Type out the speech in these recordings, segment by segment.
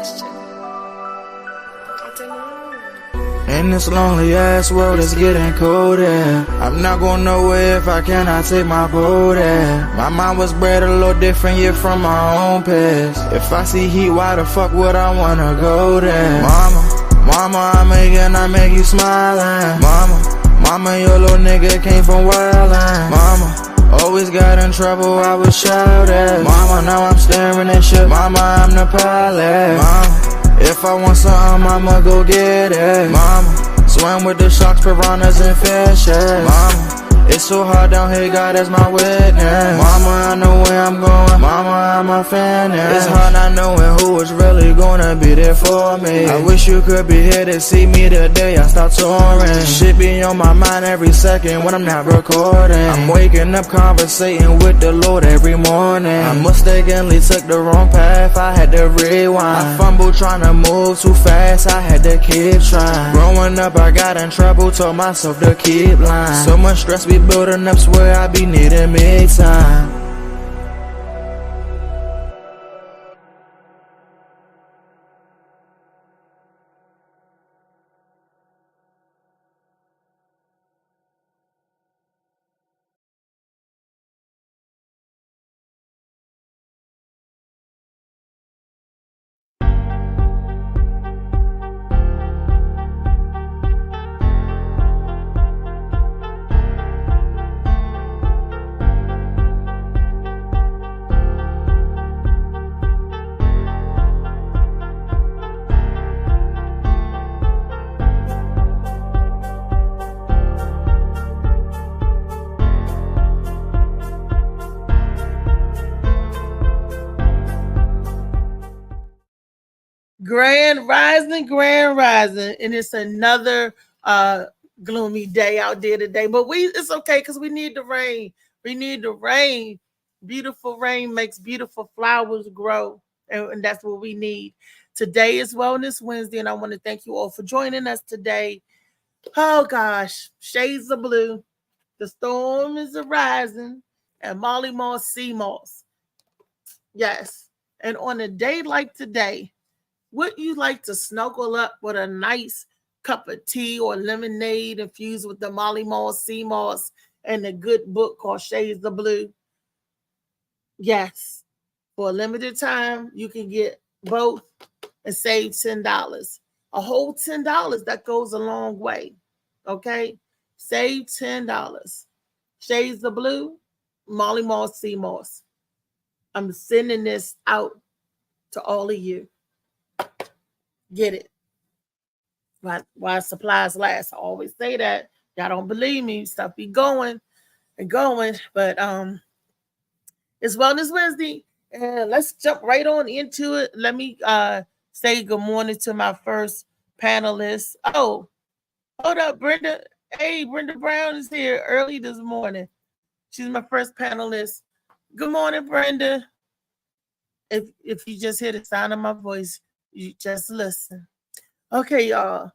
question. I don't know. In this lonely ass world, it's getting colder. I'm not going nowhere if I cannot take my boat there. My mind was bred a little different, yeah, from my own past. If I see heat, why the fuck would I wanna go there? Mama, I make you smiling. Mama, your little nigga came from wildin'. Mama, always got in trouble, I was shouted. Mama, now I'm staring at shit. Mama, I'm the pilot. Mama, if I want something, I'ma go get it. Mama, swim with the sharks, piranhas, and fishes. Mama, it's so hard down here, God is my witness. Mama, I know where I'm going. Mama, I'm a fan. It's hard not knowing who is really gonna be there for me. I wish you could be here to see me the day I start touring. Shit be on my mind every second when I'm not recording. I'm waking up conversating with the Lord every morning. I mistakenly took the wrong path, I had to rewind. I fumbled trying to move too fast, I had to keep trying. Growing up I got in trouble, told myself to keep lying. So much stress be building up, swear I be needing me time. Grand rising, and it's another gloomy day out there today. But it's okay because we need the rain. We need the rain. Beautiful rain makes beautiful flowers grow, and that's what we need. Today is Wellness Wednesday, and I want to thank you all for joining us today. Oh gosh, shades of blue. The storm is arising, and Molly Moss Sea Moss. Yes, and on a day like today, would you like to snuggle up with a nice cup of tea or lemonade infused with the Molly Moss, Sea Moss, and a good book called Shades of Blue? Yes. For a limited time, you can get both and save $10. A whole $10. That goes a long way. Okay? Save $10. Shades of Blue, Molly Moss, Sea Moss. I'm sending this out to all of you. Get it. While supplies last. I always say that. Y'all don't believe me. Stuff be going and going. But it's Wellness Wednesday. And let's jump right on into it. Let me say good morning to my first panelist. Oh, hold up, Brenda. Hey, Brenda Brown is here early this morning. She's my first panelist. Good morning, Brenda. If you just hear the sound of my voice, you just listen. Okay, y'all.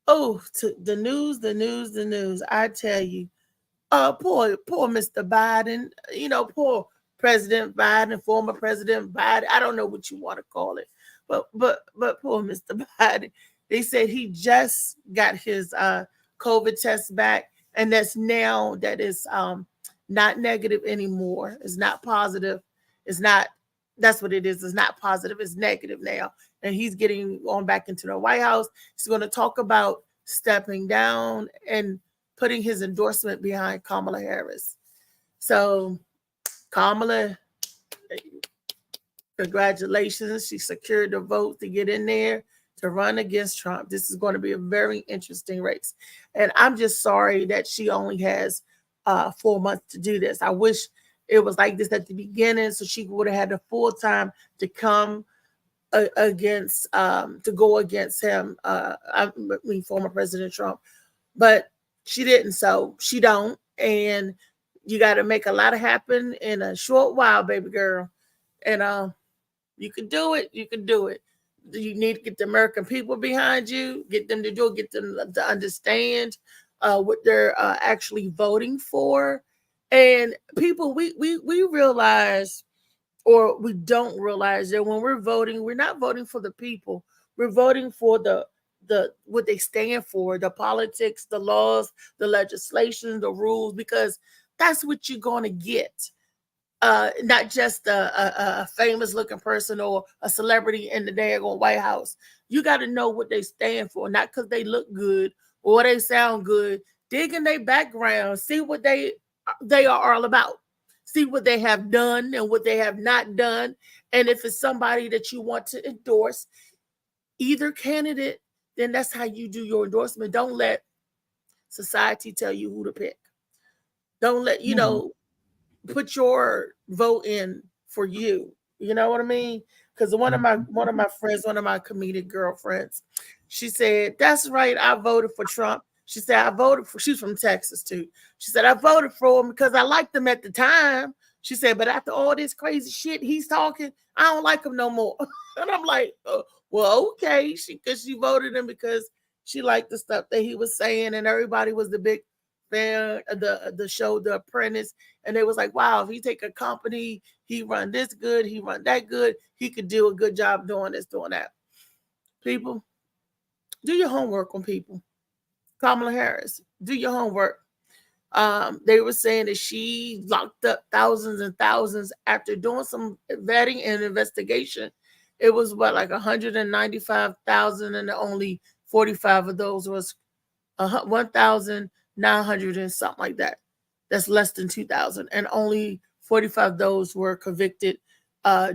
Oh, to the news. I tell you, poor Mr. Biden. You know, poor President Biden, former President Biden. I don't know what you want to call it, but poor Mr. Biden. They said he just got his COVID test back, and that's now that is not negative anymore. It's not positive. It's not. That's what it is. It's not positive. It's negative now. And he's getting on back into the White House. He's going to talk about stepping down and putting his endorsement behind Kamala Harris. So, Kamala, congratulations. She secured the vote to get in there to run against Trump. This is going to be a very interesting race. And I'm just sorry that she only has 4 months to do this. I wish it was like this at the beginning, so she would have had the full time to come against to go against him. I mean, former President Trump, but she didn't. So she don't, and you got to make a lot of happen in a short while, baby girl. And you can do it. You can do it. You need to get the American people behind you. Get them to do it. Get them to understand what they're actually voting for. And people, we realize or we don't realize that when we're voting, we're not voting for the people. We're voting for the what they stand for, the politics, the laws, the legislation, the rules, because that's what you're going to get. Not just a famous looking person or a celebrity in the daggone White House. You got to know what they stand for, not because they look good or they sound good. Dig in their background, see what they are all about. See what they have done and what they have not done. And if it's somebody that you want to endorse, either candidate, then that's how you do your endorsement. Don't let society tell you who to pick. Don't let, put your vote in for you. You know what I mean? Because one of my friends, one of my comedic girlfriends, she said, "That's right, I voted for Trump." She said, "I voted for." She's from Texas too. She said, "I voted for him because I liked him at the time." She said, "But after all this crazy shit he's talking, I don't like him no more." And I'm like, "Well, okay." She voted him because she liked the stuff that he was saying, and everybody was the big fan of the show The Apprentice, and they was like, "Wow, if he take a company, he run this good, he run that good, he could do a good job doing this, doing that." People, do your homework on people. Kamala Harris, do your homework. They were saying that she locked up thousands and thousands after doing some vetting and investigation. It was what, like 195,000, and only 45 of those was 1,900 and something like that. That's less than 2,000, and only 45 of those were convicted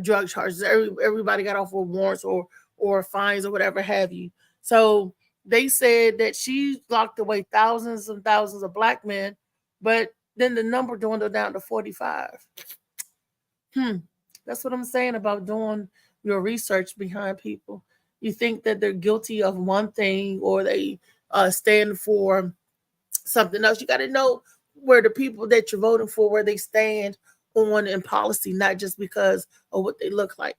drug charges. Everybody got off with warrants or fines or whatever have you. So they said that she locked away thousands and thousands of black men, but then the number dwindled down to 45. That's what I'm saying about doing your research behind people. You think that they're guilty of one thing or they stand for something else. You got to know where the people that you're voting for, where they stand on in policy, not just because of what they look like.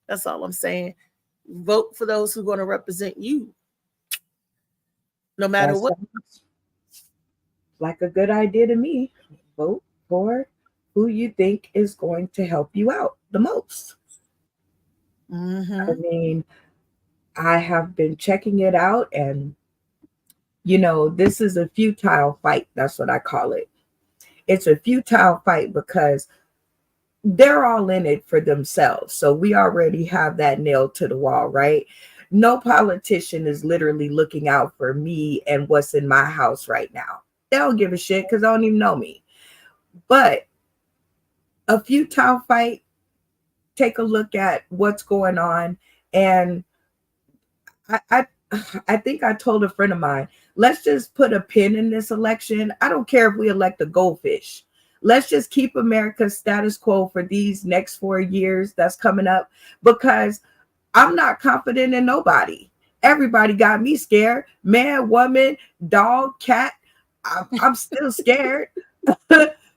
That's all I'm saying. Vote for those who are going to represent you, no matter That what. sounds like a good idea to me. Vote for who you think is going to help you out the most. I mean, I have been checking it out, and this is a futile fight. That's what I call it. It's a futile fight because they're all in it for themselves. So we already have that nailed to the wall, right? No politician is literally looking out for me and what's in my house right now. They don't give a shit because they don't even know me. But a futile fight, take a look at what's going on. And I think I told a friend of mine, let's just put a pin in this election. I don't care if we elect a goldfish. Let's just keep America's status quo for these next 4 years that's coming up, because I'm not confident in nobody. Everybody got me scared. Man, woman, dog, cat. I'm still scared.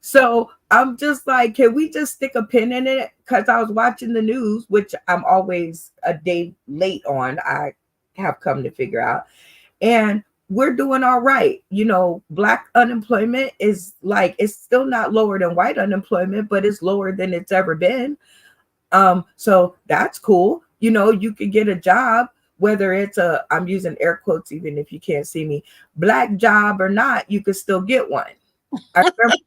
So I'm just like, can we just stick a pin in it? Because I was watching the news, which I'm always a day late on, I have come to figure out. And we're doing all right. Black unemployment is like, it's still not lower than white unemployment, but it's lower than it's ever been. So that's cool. You could get a job, whether it's I'm using air quotes, even if you can't see me, black job or not, you could still get one. I remember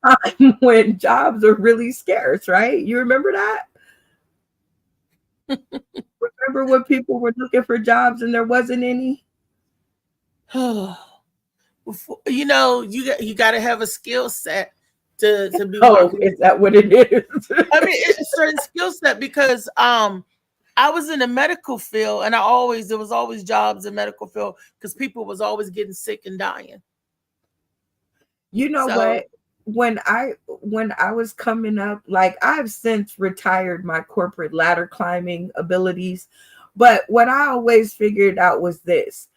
time when jobs are really scarce, right? You remember that? Remember when people were looking for jobs and there wasn't any? You got to have a skill set to be working. Is that what it is? I mean, it's a certain skill set, because I was in the medical field, and there was always jobs in medical field because people was always getting sick and dying. What? When I was coming up, like, I've since retired my corporate ladder climbing abilities, but what I always figured out was this: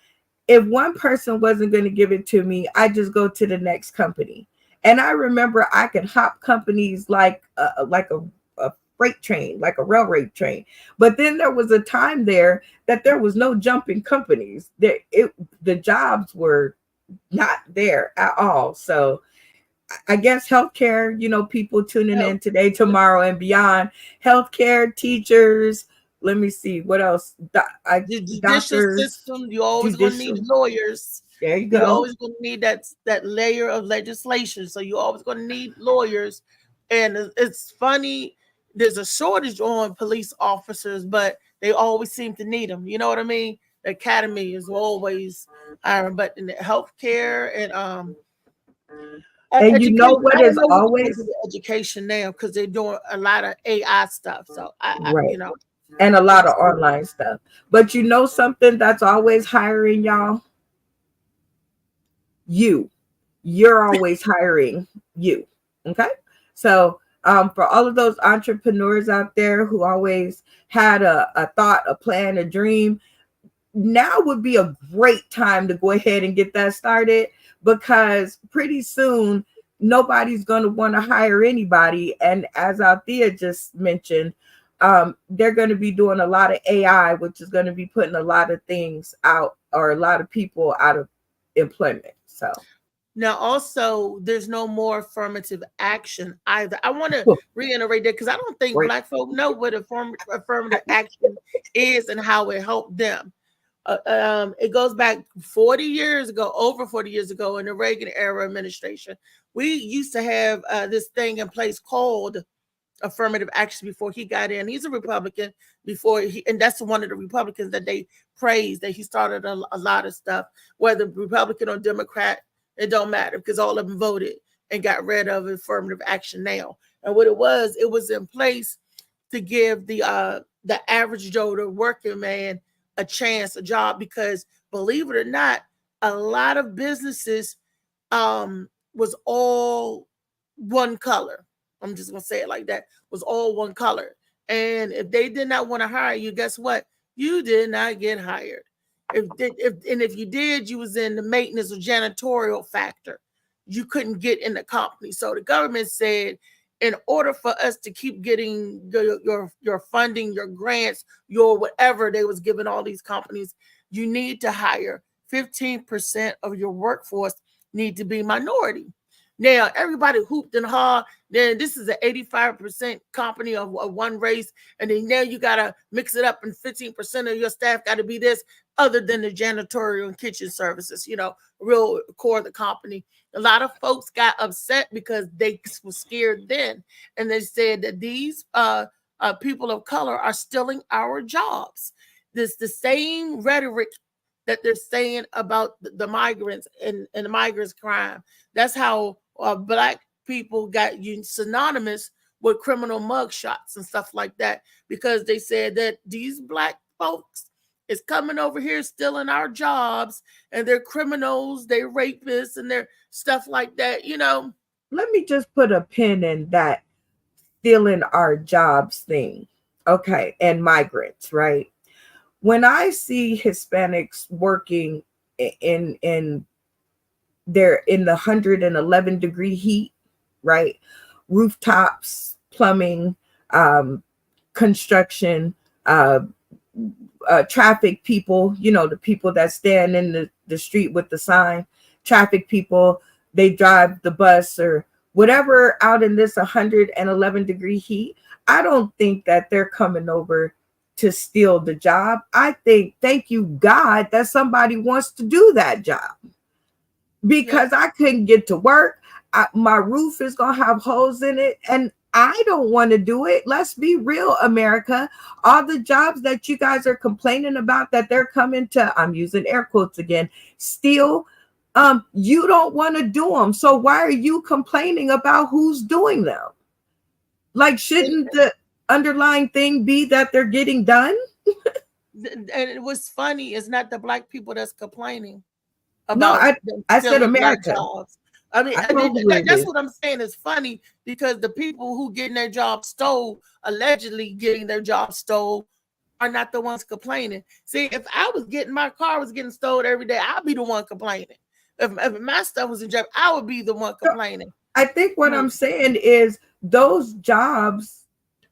if one person wasn't going to give it to me, I just go to the next company. And I remember I could hop companies like a freight train, like a railroad train. But then there was a time there that there was no jumping companies. The jobs were not there at all. So I guess healthcare, you know, people tuning Health. in today, tomorrow, and beyond. Healthcare, teachers. Let me see what else. The judicial Doctors, system, you always going to need judicial. lawyers. There you You go. always going to need that layer of legislation. So you always going to need lawyers. And it's funny, there's a shortage on police officers, but they always seem to need them. You know what I mean? The academy is always hiring, but in the healthcare and And you know education, what I don't is know what they're always doing with education now because they're doing a lot of AI stuff. So I right, you know, and a lot of online stuff. But you know something that's always hiring, y'all? You're always hiring you. Okay. So for all of those entrepreneurs out there who always had a thought, a plan, a dream, now would be a great time to go ahead and get that started, because pretty soon nobody's going to want to hire anybody. And as Althea just mentioned, they're going to be doing a lot of AI, which is going to be putting a lot of things out, or a lot of people out of employment. So now also there's no more affirmative action either. I want to reiterate that because I don't think Right. Black folk know what affirmative action is and how it helped them. It goes back 40 years ago, over 40 years ago, in the Reagan era administration. We used to have this thing in place called affirmative action before he got in. He's a Republican and that's one of the Republicans that they praised, that he started a lot of stuff, whether Republican or Democrat, it don't matter, because all of them voted and got rid of affirmative action now. And what it was in place to give the average Joe, the working man, a chance, a job, because believe it or not, a lot of businesses was all one color. I'm just gonna say it like that, was all one color. And if they did not want to hire you, guess what? You did not get hired. If you did, you was in the maintenance or janitorial factor. You couldn't get in the company. So the government said, in order for us to keep getting your funding, your grants, your whatever they was giving all these companies, you need to hire 15% of your workforce need to be minority. Now, everybody hooped and hawed. Then this is an 85% company of one race. And then now you got to mix it up, and 15% of your staff got to be this, other than the janitorial and kitchen services, you know, real core of the company. A lot of folks got upset because they were scared then. And they said that these people of color are stealing our jobs. This the same rhetoric that they're saying about the migrants and the migrants' crime. That's how Black people got synonymous with criminal mugshots and stuff like that, because they said that these Black folks is coming over here stealing our jobs, and they're criminals, they're rapists, and they're stuff like that, you know. let me just put a pin in that stealing our jobs thing. Okay. And migrants, right? When I see Hispanics working in they're in the 111-degree heat, right? Rooftops, plumbing, construction, traffic people, you know, the people that stand in the street with the sign, traffic people, they drive the bus or whatever out in this 111-degree heat. I don't think that they're coming over to steal the job. I think, thank you, God, that somebody wants to do that job, because I couldn't get to work. My roof is going to have holes in it, and I don't want to do it. Let's be real, America. All the jobs that you guys are complaining about that they're coming to, I'm using air quotes again, steal, you don't want to do them. So why are you complaining about who's doing them? Like, shouldn't the underlying thing be that they're getting done? And it was funny, it's not the Black people that's complaining No, about I said stealing Black America. jobs. I mean, that's what I'm saying is funny, because the people who getting their job stole, allegedly getting their job stole, are not the ones complaining. See, if my car was getting stolen every day, I'd be the one complaining. If my stuff was in jeopardy, I would be the one complaining. I think what I'm saying is those jobs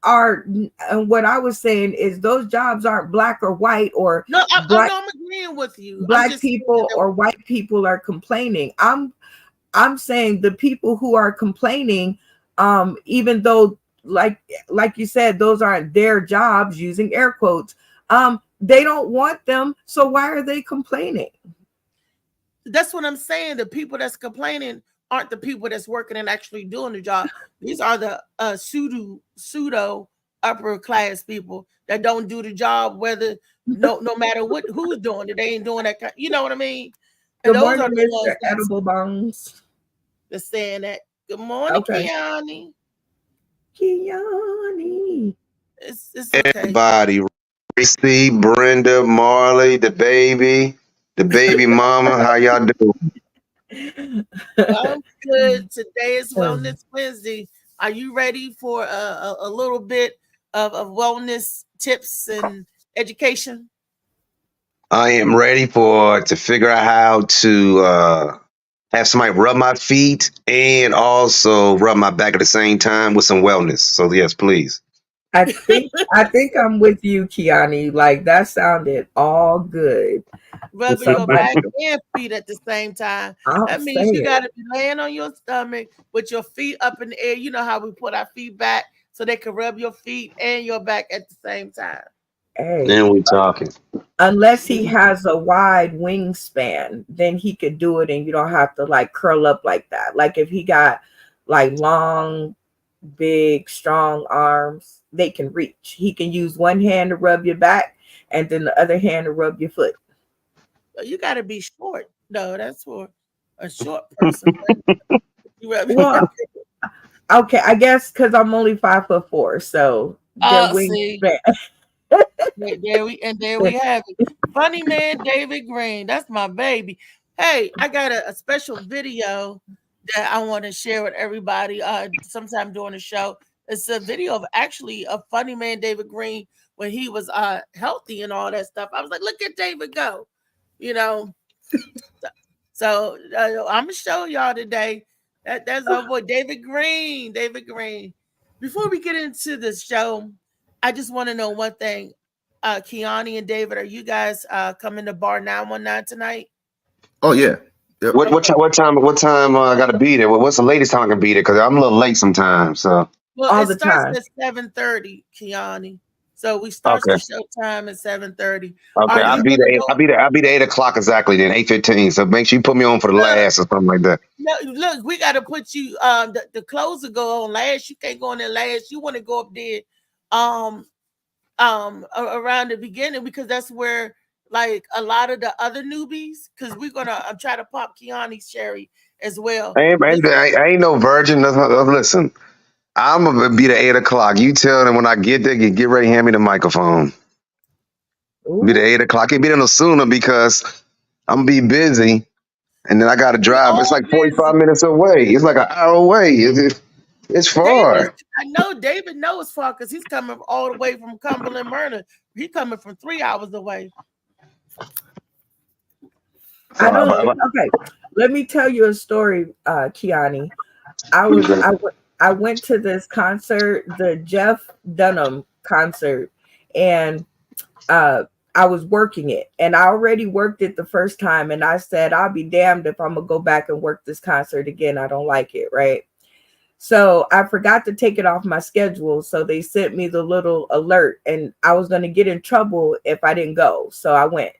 are, and what I was saying is those jobs aren't black or white, or no, black, I'm agreeing with you. Black people or white people are complaining. I'm saying the people who are complaining, even though like you said, those aren't their jobs, using air quotes, they don't want them. So why are they complaining? That's what I'm saying. The people that's complaining aren't the people that's working and actually doing the job. These are the pseudo upper class people that don't do the job, whether no matter what who's doing it, they ain't doing that. You know what I mean? And Good those morning, are the ones Mr. Edible Bones. that's saying that. Good morning, Okay. Kiani. Kiani. It's okay. Everybody, Reese, Brenda, Marley, the baby mama. How y'all doing? I'm good. Today is Wellness Wednesday. Are you ready for a little bit of wellness tips and education? I am ready to figure out how to have somebody rub my feet and also rub my back at the same time with some wellness. So yes, please. I think I'm with you, Kiani. Like that sounded all good. Rubbing your back and feet at the same time. That means you got to be laying on your stomach with your feet up in the air. You know how we put our feet back so they can rub your feet and your back at the same time. Hey, then we talking. Unless he has a wide wingspan, then he could do it and you don't have to like curl up like that. Like if he got like long, big, strong arms, they can reach. He can use one hand to rub your back and then the other hand to rub your foot. You got to be short. No, that's for a short person. Well, okay, I guess because I'm only 5'4", so there we have it. Funny man, David Green. That's my baby. Hey, I got a special video that I want to share with everybody sometime during the show. It's a video of actually a funny man, David Green, when he was healthy and all that stuff. I was like, look at David go. You know, so I'm gonna show y'all today. That's our boy David Green. David Green. Before we get into the show, I just want to know one thing. Kiani and David, are you guys coming to Bar 919 tonight? Oh yeah. Yep. What time I gotta be there? What's the latest time I can be there? Because I'm a little late sometimes. So well, it starts at 7:30, Kiani. So we start the show time at 7:30. Okay, I'll be there. I'll be there 8:00 exactly. Then 8:15. So make sure you put me on for the last or something like that. No, look, we got to put you. The clothes will go on last. You can't go on there last. You want to go up there, around the beginning because that's where like a lot of the other newbies. Because we're gonna try to pop Kiani's cherry as well. I ain't no virgin. Listen. I'm gonna be there 8:00. You tell them when I get there, get ready, hand me the microphone. Ooh. Be there 8:00. Can't be there no sooner because I'm gonna be busy, and then I gotta drive. It's like 45 minutes away. It's like an hour away. It's far. I know David knows it's far because he's coming all the way from Cumberland, Myrna. He's coming from 3 hours away. Okay, let me tell you a story, Kiani. I went to this concert, the Jeff Dunham concert, and I was working it. And I already worked it the first time. And I said, I'll be damned if I'm going to go back and work this concert again. I don't like it, right? So I forgot to take it off my schedule. So they sent me the little alert. And I was going to get in trouble if I didn't go. So I went.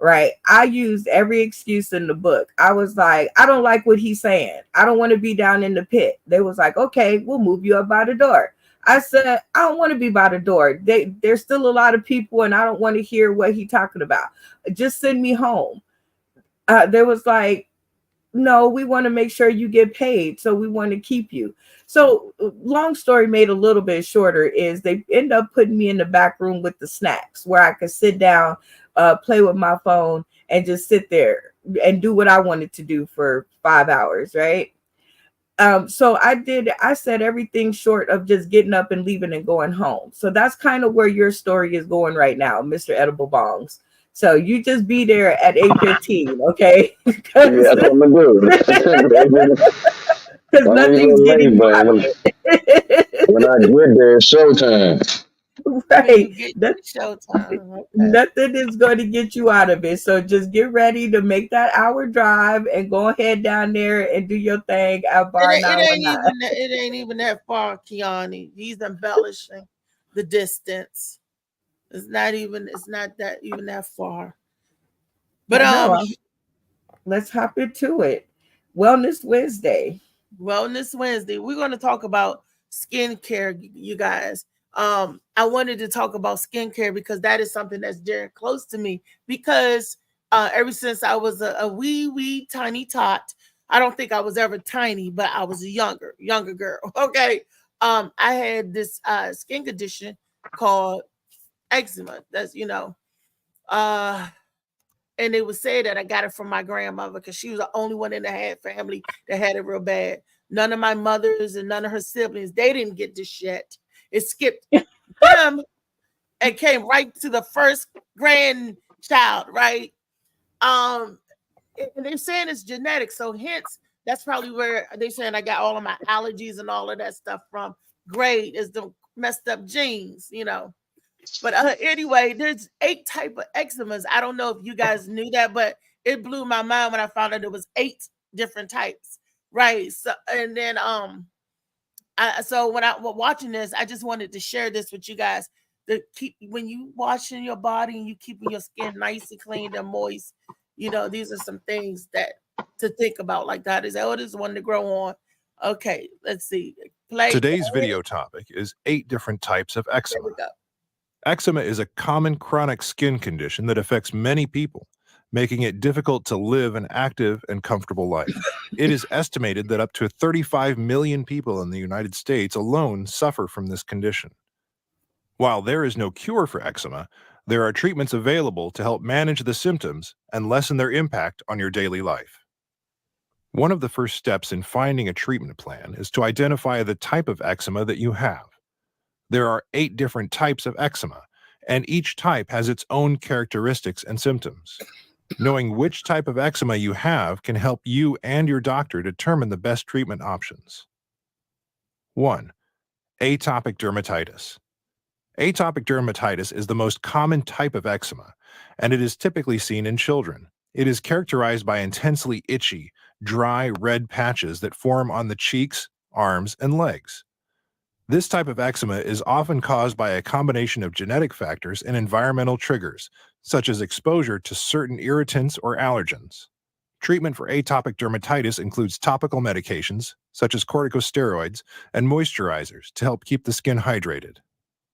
Right. I used every excuse in the book. I was like, I don't like what he's saying. I don't want to be down in the pit. They was like, okay, we'll move you up by the door. I said, I don't want to be by the door. There's still a lot of people and I don't want to hear what he's talking about. Just send me home. There was like, no, we want to make sure you get paid. So we want to keep you. So long story made a little bit shorter is they end up putting me in the back room with the snacks where I could sit down, play with my phone and just sit there and do what I wanted to do for 5 hours. Right. So I said everything short of just getting up and leaving and going home. So that's kind of where your story is going right now, Mr. Edible Bongs. So you just be there at 8:15, okay? Yeah, that's what I'm gonna do. Because nothing's getting when I get there, it's showtime. Right. You get That's showtime. Okay. nothing is going to get you out of it. So just get ready to make that hour drive and go ahead down there and do your thing at bar It ain't 919. even it ain't even that far, Kiani. He's embellishing the distance. It's not that even that far. But I know. Let's hop into it. Wellness Wednesday. Wellness Wednesday, we're going to talk about skincare, you guys. I wanted to talk about skincare because that is something that's very close to me. Because ever since I was a wee tiny tot, I don't think I was ever tiny, but I was a younger girl. Okay, I had this skin condition called eczema. That's and it was said that I got it from my grandmother because she was the only one in the family that had it real bad. None of my mothers and none of her siblings, they didn't get this shit. It skipped them and came right to the first grandchild, right? And they're saying it's genetic, so hence that's probably where they're saying I got all of my allergies and all of that stuff from. Great is the messed up genes. But anyway, there's 8 type of eczemas. I don't know if you guys knew that, but it blew my mind when I found out there was 8 different types, right? So and then so when I was watching this, I just wanted to share this with you guys. To keep when you washing your body and you keeping your skin nice and clean and moist, these are some things that to think about. Like that is this is one to grow on. Okay, let's see. Today's video topic is 8 different types of There eczema. we go. Eczema is a common chronic skin condition that affects many people, making it difficult to live an active and comfortable life. It is estimated that up to 35 million people in the United States alone suffer from this condition. While there is no cure for eczema, there are treatments available to help manage the symptoms and lessen their impact on your daily life. One of the first steps in finding a treatment plan is to identify the type of eczema that you have. There are 8 different types of eczema, and each type has its own characteristics and symptoms. Knowing which type of eczema you have can help you and your doctor determine the best treatment options. 1. Atopic dermatitis. Atopic dermatitis is the most common type of eczema, and it is typically seen in children. It is characterized by intensely itchy, dry red patches that form on the cheeks, arms, and legs. This type of eczema is often caused by a combination of genetic factors and environmental triggers, such as exposure to certain irritants or allergens. Treatment for atopic dermatitis includes topical medications, such as corticosteroids, and moisturizers to help keep the skin hydrated.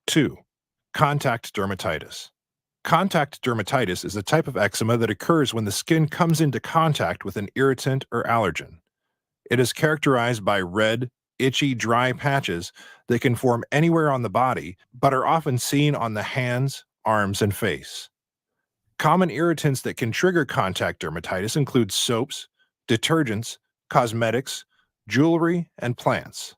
2. Contact dermatitis. Contact dermatitis is a type of eczema that occurs when the skin comes into contact with an irritant or allergen. It is characterized by red, itchy, dry patches that can form anywhere on the body, but are often seen on the hands, arms, and face. Common irritants that can trigger contact dermatitis include soaps, detergents, cosmetics, jewelry, and plants.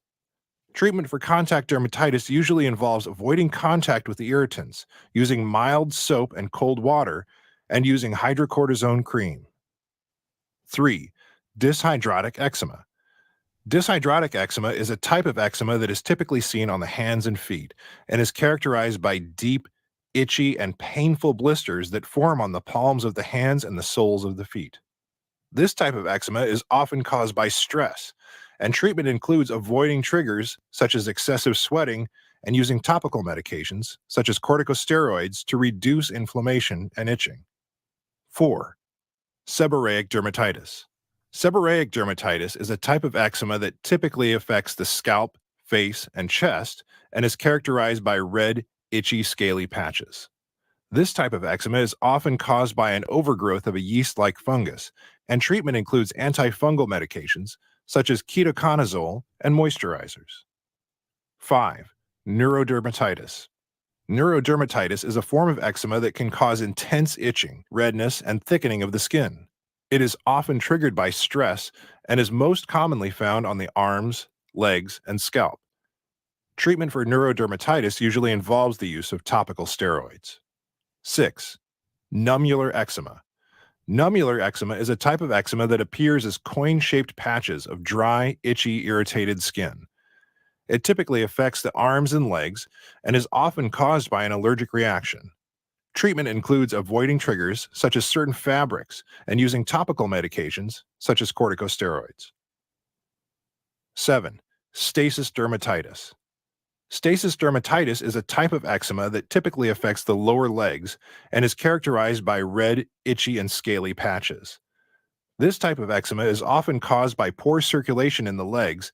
Treatment for contact dermatitis usually involves avoiding contact with the irritants, using mild soap and cold water, and using hydrocortisone cream. 3. Dyshydrotic eczema. Dyshydrotic eczema is a type of eczema that is typically seen on the hands and feet and is characterized by deep, itchy, and painful blisters that form on the palms of the hands and the soles of the feet. This type of eczema is often caused by stress, and treatment includes avoiding triggers such as excessive sweating and using topical medications such as corticosteroids to reduce inflammation and itching. 4. Seborrheic dermatitis. Seborrheic dermatitis is a type of eczema that typically affects the scalp, face, and chest and is characterized by red, itchy, scaly patches. This type of eczema is often caused by an overgrowth of a yeast-like fungus, and treatment includes antifungal medications such as ketoconazole and moisturizers. 5. Neurodermatitis. Neurodermatitis is a form of eczema that can cause intense itching, redness, and thickening of the skin. It is often triggered by stress and is most commonly found on the arms, legs, and scalp. Treatment for neurodermatitis usually involves the use of topical steroids. 6. Nummular eczema. Nummular eczema is a type of eczema that appears as coin-shaped patches of dry, itchy, irritated skin. It typically affects the arms and legs and is often caused by an allergic reaction. Treatment includes avoiding triggers such as certain fabrics and using topical medications such as corticosteroids. 7. Stasis dermatitis. Stasis dermatitis is a type of eczema that typically affects the lower legs and is characterized by red, itchy, and scaly patches. This type of eczema is often caused by poor circulation in the legs,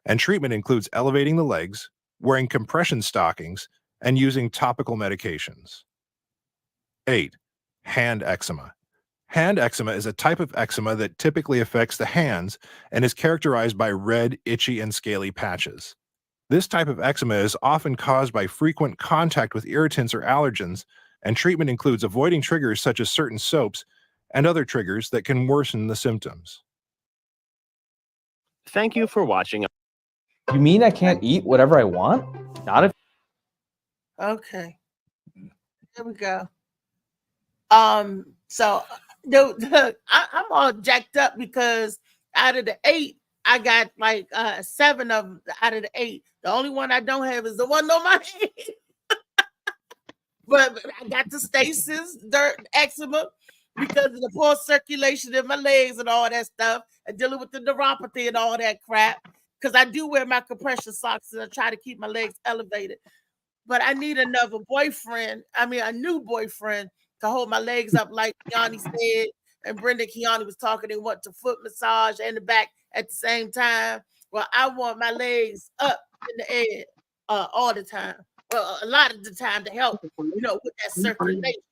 and treatment includes elevating the legs, wearing compression stockings, and using topical medications. 8. Hand eczema. Hand eczema is a type of eczema that typically affects the hands and is characterized by red, itchy, and scaly patches. This type of eczema is often caused by frequent contact with irritants or allergens, and treatment includes avoiding triggers such as certain soaps and other triggers that can worsen the symptoms. Thank you for watching. You mean I can't eat whatever I want? Not if Okay. Here we go. So I'm all jacked up because out of the 8, I got like 7 of them out of the 8. The only one I don't have is the one on my head. but I got the stasis, eczema, because of the poor circulation in my legs and all that stuff, and dealing with the neuropathy and all that crap. Because I do wear my compression socks and I try to keep my legs elevated. But I need another boyfriend. I mean, a new boyfriend to hold my legs up like Kiani said. And Brenda Kiani was talking. They want to foot massage and the back at the same time. Well, I want my legs up in the air all the time. Well, a lot of the time to help, with that circulation.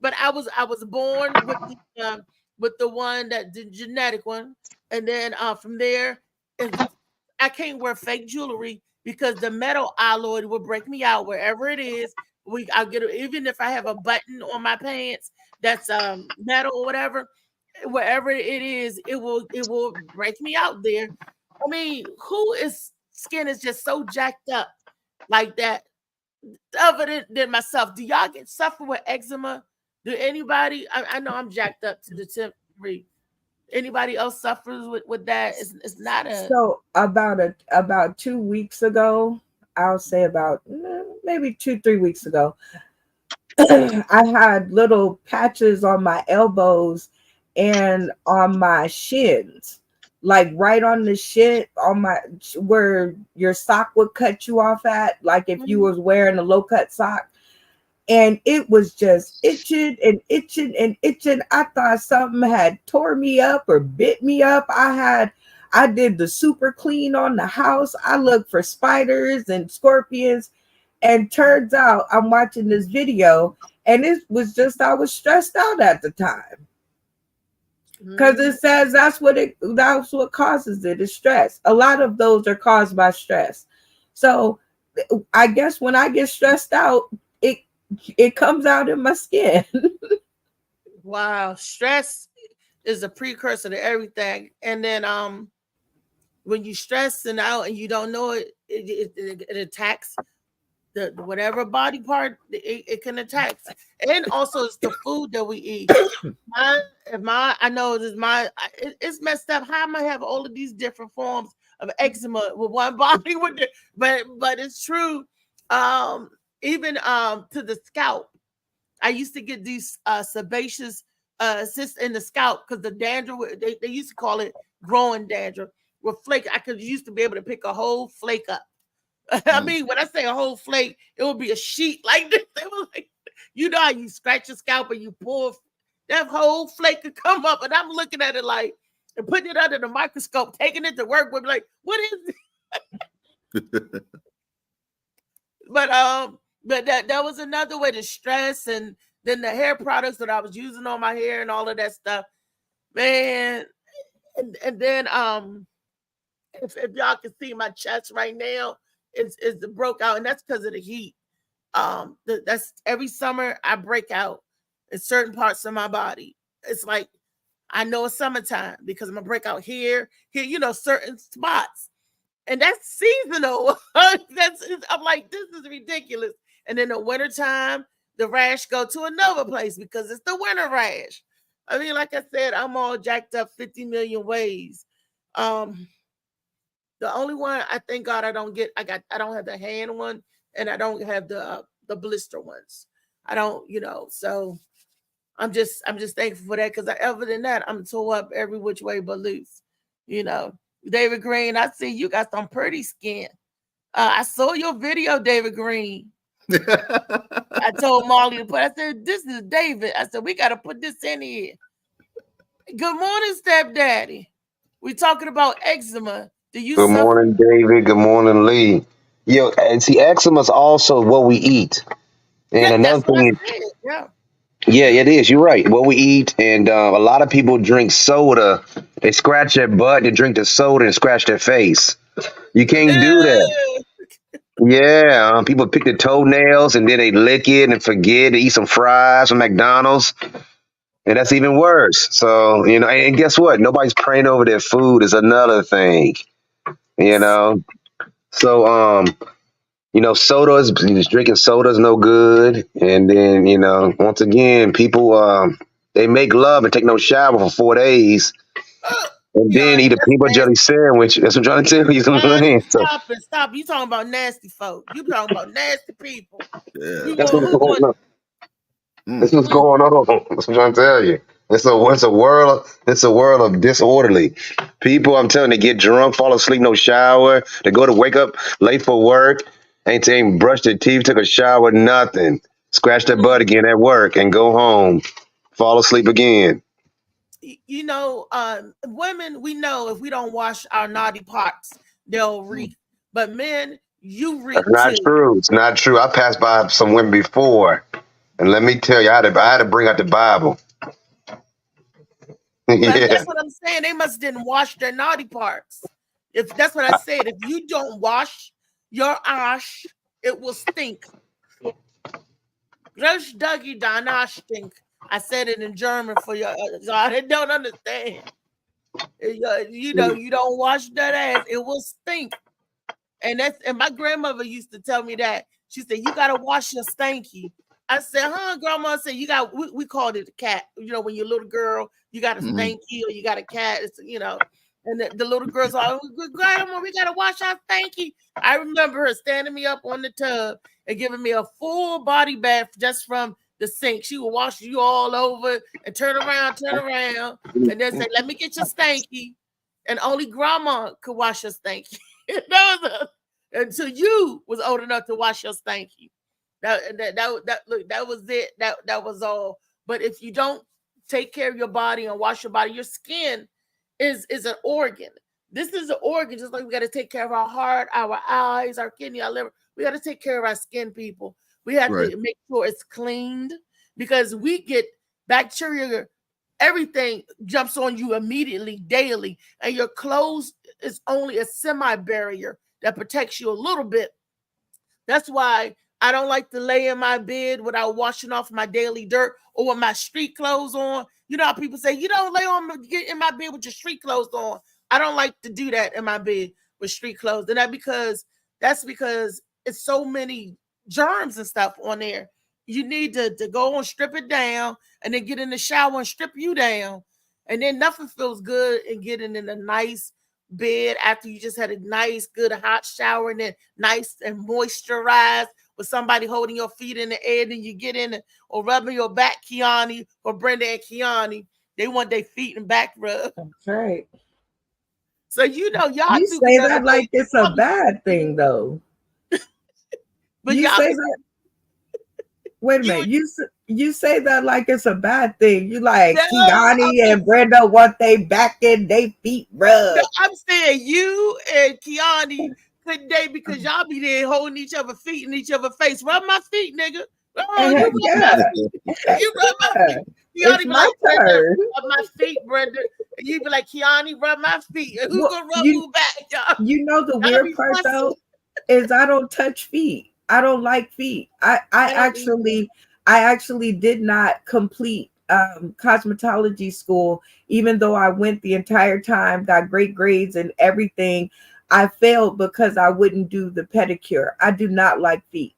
But I was born with the one that the genetic one, and then from there, I can't wear fake jewelry because the metal alloy will break me out wherever it is. I'll get it, even if I have a button on my pants that's metal or whatever, wherever it is, it will break me out there. I mean, whose skin is just so jacked up like that? Other than myself, do y'all suffer with eczema? Do anybody? I know I'm jacked up to the 10th degree. Anybody else suffers with that? It's not a. So about 2 weeks ago, I'll say about maybe 2-3 weeks ago, I had little patches on my elbows and on my shins, like right on the shin, on my where your sock would cut you off at, like if you was wearing a low cut sock. And it was just itching and itching and itching. I thought something had tore me up or bit me up. I did the super clean on the house. I looked for spiders and scorpions. And turns out I'm watching this video and it was just, I was stressed out at the time. Because it says that's what causes it, is stress. A lot of those are caused by stress. So I guess when I get stressed out, it comes out in my skin. Wow, stress is a precursor to everything. And then when you stressing out and you don't know it attacks the whatever body part it can attack. And also it's the food that we eat. I know it's messed up. How am I have all of these different forms of eczema with one body with it? But it's true. Even to the scalp, I used to get these sebaceous cysts in the scalp because the dandruff, they used to call it growing dandruff with flake. I used to be able to pick a whole flake up. I mean, when I say a whole flake, it would be a sheet like this. It was like, how you scratch your scalp and you pull, that whole flake could come up, and I'm looking at it like, and putting it under the microscope, taking it to work with, like, what is it? But that was another way to stress. And then the hair products that I was using on my hair and all of that stuff, man. And then if y'all can see my chest right now, it's broke out, and that's because of the heat. That's every summer I break out in certain parts of my body. It's like I know it's summertime because I'm gonna break out here, certain spots. And that's seasonal. I'm like, this is ridiculous. And in the wintertime, the rash go to another place because it's the winter rash. I mean, like I said, I'm all jacked up 50 million ways. The only one I thank God I don't have the hand one, and I don't have the blister ones. I don't, so I'm just thankful for that, because other than that, I'm tore up every which way but loose. David Green, I see you got some pretty skin. I saw your video, David Green. I told Marley to put. I said, "This is David." I said, "We got to put this in here." Good morning, stepdaddy. We talking about eczema. Do you Good suffer? morning, David. Good morning, Lee. Yo, and see, eczema is also what we eat. And Yeah, another that's what I thing, said. Yeah. yeah, it is. You're right. What we eat, and a lot of people drink soda. They scratch their butt, they drink the soda, and scratch their face. You can't do that. Yeah, people pick their toenails and then they lick it and forget to eat some fries from McDonald's, and that's even worse. So and guess what? Nobody's praying over their food is another thing. You know, so sodas, drinking soda is no good. And then once again, people they make love and take no shower for 4 days, and then Keanu, eat a that's peanut butter jelly nasty. sandwich. That's what I'm trying to tell you. Keanu, So stop it. Stop. You talking about nasty folk. You talking about nasty people. Yeah. You that's want what's who going want on. That's what's going on. That's what I'm trying to tell you. It's a world. It's a world of disorderly people. I'm telling you, they get drunk, fall asleep, no shower. They go to wake up late for work, ain't brushed their teeth, took a shower, nothing. Scratch their butt again at work and go home, fall asleep again. women, we know if we don't wash our naughty parts, they'll reek. But men, you That's reek not too. true. It's not true. I passed by some women before, and let me tell you, I had to bring out the Bible. But Yeah, that's what I'm saying. They must didn't wash their naughty parts. If that's what I said, if you don't wash your ash, it will stink. Gross Dougie Danash stink. I said it in German for you. So I don't understand. You don't wash that ass, it will stink. And my grandmother used to tell me that. She said, "You gotta wash your stanky." I said, "Huh?" Grandma said, we called it a cat. When you're a little girl, you got a stanky or you got a cat. And the little girls are, "Grandma, we gotta wash our stanky." I remember her standing me up on the tub and giving me a full body bath just from the sink. She would wash you all over and turn around, and then say, "Let me get your stanky." And only grandma could wash your stanky. Until you was old enough to wash your stanky. That was it. That was all. But if you don't take care of your body and wash your body, your skin is an organ. This is an organ, just like we got to take care of our heart, our eyes, our kidney, our liver. We got to take care of our skin, people. We have to make sure it's cleaned, because we get bacteria. Everything jumps on you immediately, daily, and your clothes is only a semi-barrier that protects you a little bit. That's why I don't like to lay in my bed without washing off my daily dirt or with my street clothes on. You know how people say, "You don't get in my bed with your street clothes on." I don't like to do that in my bed with street clothes. And that's because it's so many germs and stuff on there. You need to go and strip it down and then get in the shower and strip you down. And then nothing feels good in getting in a nice bed after you just had a nice, good hot shower and then nice and moisturized with somebody holding your feet in the air. Then you get in it or rubbing your back, Kiani or Brenda and Kiani. They want their feet and back rubbed. That's right. So y'all You say that like it's a bad thing, though. But you say that. Wait a minute. You say that like it's a bad thing. You like Kiani and Brenda want they back and they feet rubbed. No, I'm saying you and Kiani couldn't date because y'all be there holding each other feet in each other face. Rub my feet, nigga. You rub my feet. Kiani be like, "Brenda, rub my feet, Brenda." And you be like, "Kiani, rub my feet." And who's gonna rub you back, y'all? You know the weird part though is I don't touch feet. I don't like feet. I actually did not complete cosmetology school, even though I went the entire time, got great grades and everything. I failed because I wouldn't do the pedicure. I do not like feet.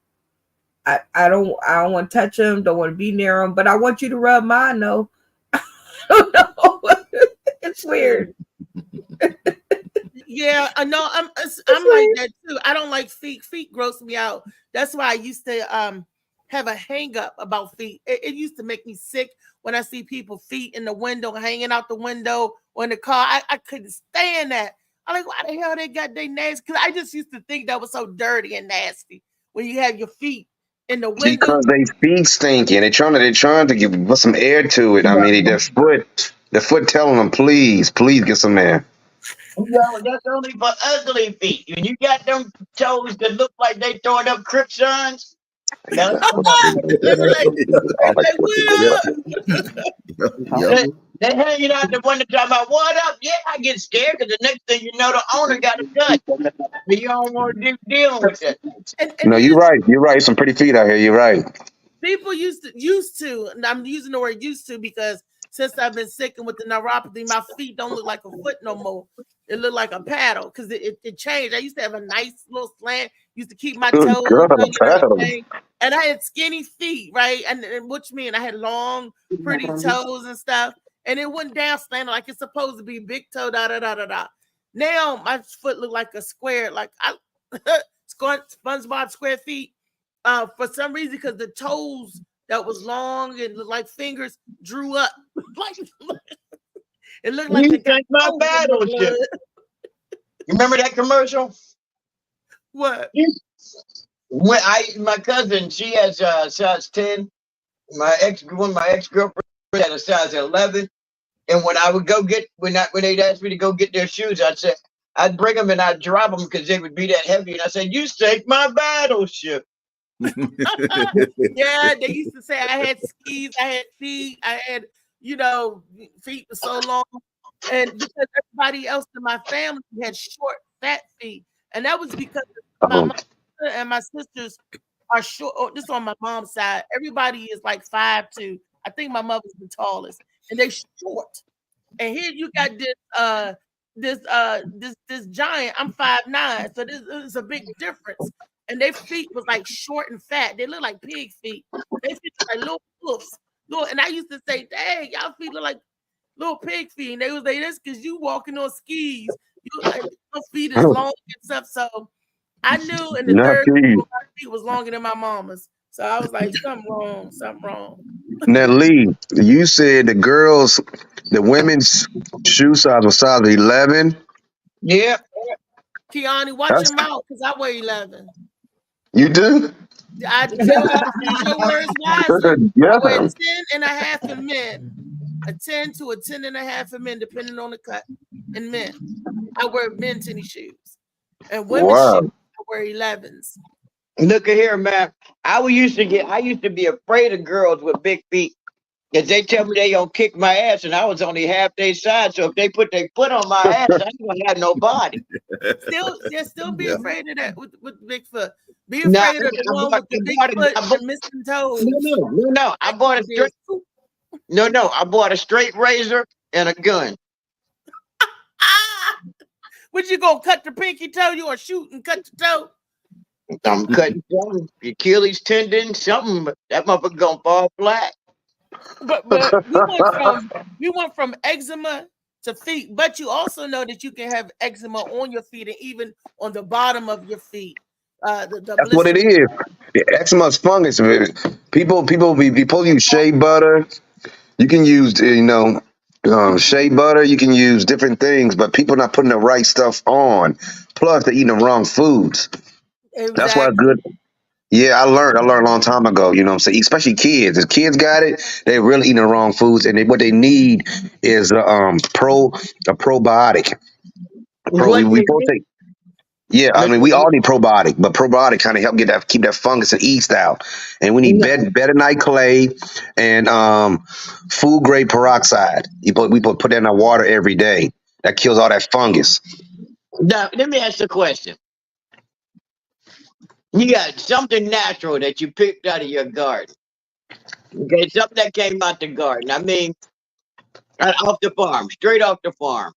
I don't want to touch them, don't want to be near them, but I want you to rub mine though. don't know. It's weird. Yeah, I know. I'm like that too. I don't like feet. Feet gross me out. That's why I used to have a hang up about feet. It used to make me sick when I see people feet in the window, hanging out the window or in the car. I couldn't stand that. I'm like, why the hell they got they nasty? Because I just used to think that was so dirty and nasty when you have your feet in the window. Because they feet stinky and they're trying to put some air to it. I mean, their foot telling them, please get some air. No, that's only for ugly feet. When you got them toes that look like they throwing up Crip signs, that's they hanging out the window talking about what up? Yeah, I get scared because the next thing you know, the owner got a gun. But you don't want to deal with it. No, you're right. You're right. Some pretty feet out here. You're right. People used to, and I'm using the word used to because since I've been sicking with the neuropathy, my feet don't look like a foot no more. It looked like a paddle because it changed. I used to have a nice little slant, used to keep my toes and I had skinny feet, right? And which mean I had long, pretty toes and stuff. And it went down slanted like it's supposed to be big toe, da da da da da. Now my foot look like a square, like SpongeBob square feet. For some reason, because the toes that was long and looked like fingers drew up. Like it looked like you think my battleship. You remember that commercial? What? When my cousin, she has size 10. One of my ex-girlfriends had a size 11. And when I would go get when they'd ask me to go get their shoes, I'd bring them and I'd drop them because they would be that heavy. And I said, "You sank my battleship." Yeah, they used to say I had skis, I had feet, I had, feet for so long. And because everybody else in my family had short, fat feet. And that was because my mother and my sisters are short. Oh, this is on my mom's side. Everybody is like 5'2". I think my mother's the tallest. And they're short. And here you got this giant. I'm 5'9". So this is a big difference. And their feet was like short and fat. They look like pig feet. They feet like little hoofs. And I used to say, dang, y'all feet look like little pig feet. And they was like, that's because you walking on skis. Your feet is long and stuff. So I knew in the third grade my feet was longer than my mama's. So I was like, something wrong. Now, Lee, you said the women's shoe size was size 11. Yeah. Kiani, watch your mouth because I wear 11. You do? I tell you, your words wiser. Yeah. I wear 10 and a half in men. A 10 to a 10 and a half in men, depending on the cut. In men. I wear men tennis shoes. And women's shoes, I wear 11s. Look at here, man. I used to be afraid of girls with big feet. Because they tell me they gonna kick my ass, and I was only half their size. So if they put their foot on my ass, I ain't gonna have no body. Still be afraid of that with Bigfoot. Be afraid of the one with the big foot and missing toes. No. I bought a straight. No. I bought a straight razor and a gun. What you gonna cut the pinky toe? You gonna shoot and cut the toe? I'm cutting something. Achilles tendon, something. But that motherfucker gonna fall flat. But we went from eczema to feet, but you also know that you can have eczema on your feet and even on the bottom of your feet. That's what it is. Eczema is fungus. People use shea butter. You can use shea butter. You can use different things, but people not putting the right stuff on. Plus, they're eating the wrong foods. Exactly. That's why it's good. Yeah, I learned a long time ago, you know what I'm saying? Especially kids. If kids got it, they're really eating the wrong foods. And what they need is a probiotic. I mean, we all need probiotic, but probiotic kind of help keep that fungus and yeast out. And we need bentonite clay and food grade peroxide. We put that in our water every day. That kills all that fungus. Now, let me ask you a question. You got something natural that you picked out of your garden. Okay, something that came out the garden. I mean, off the farm, straight off the farm.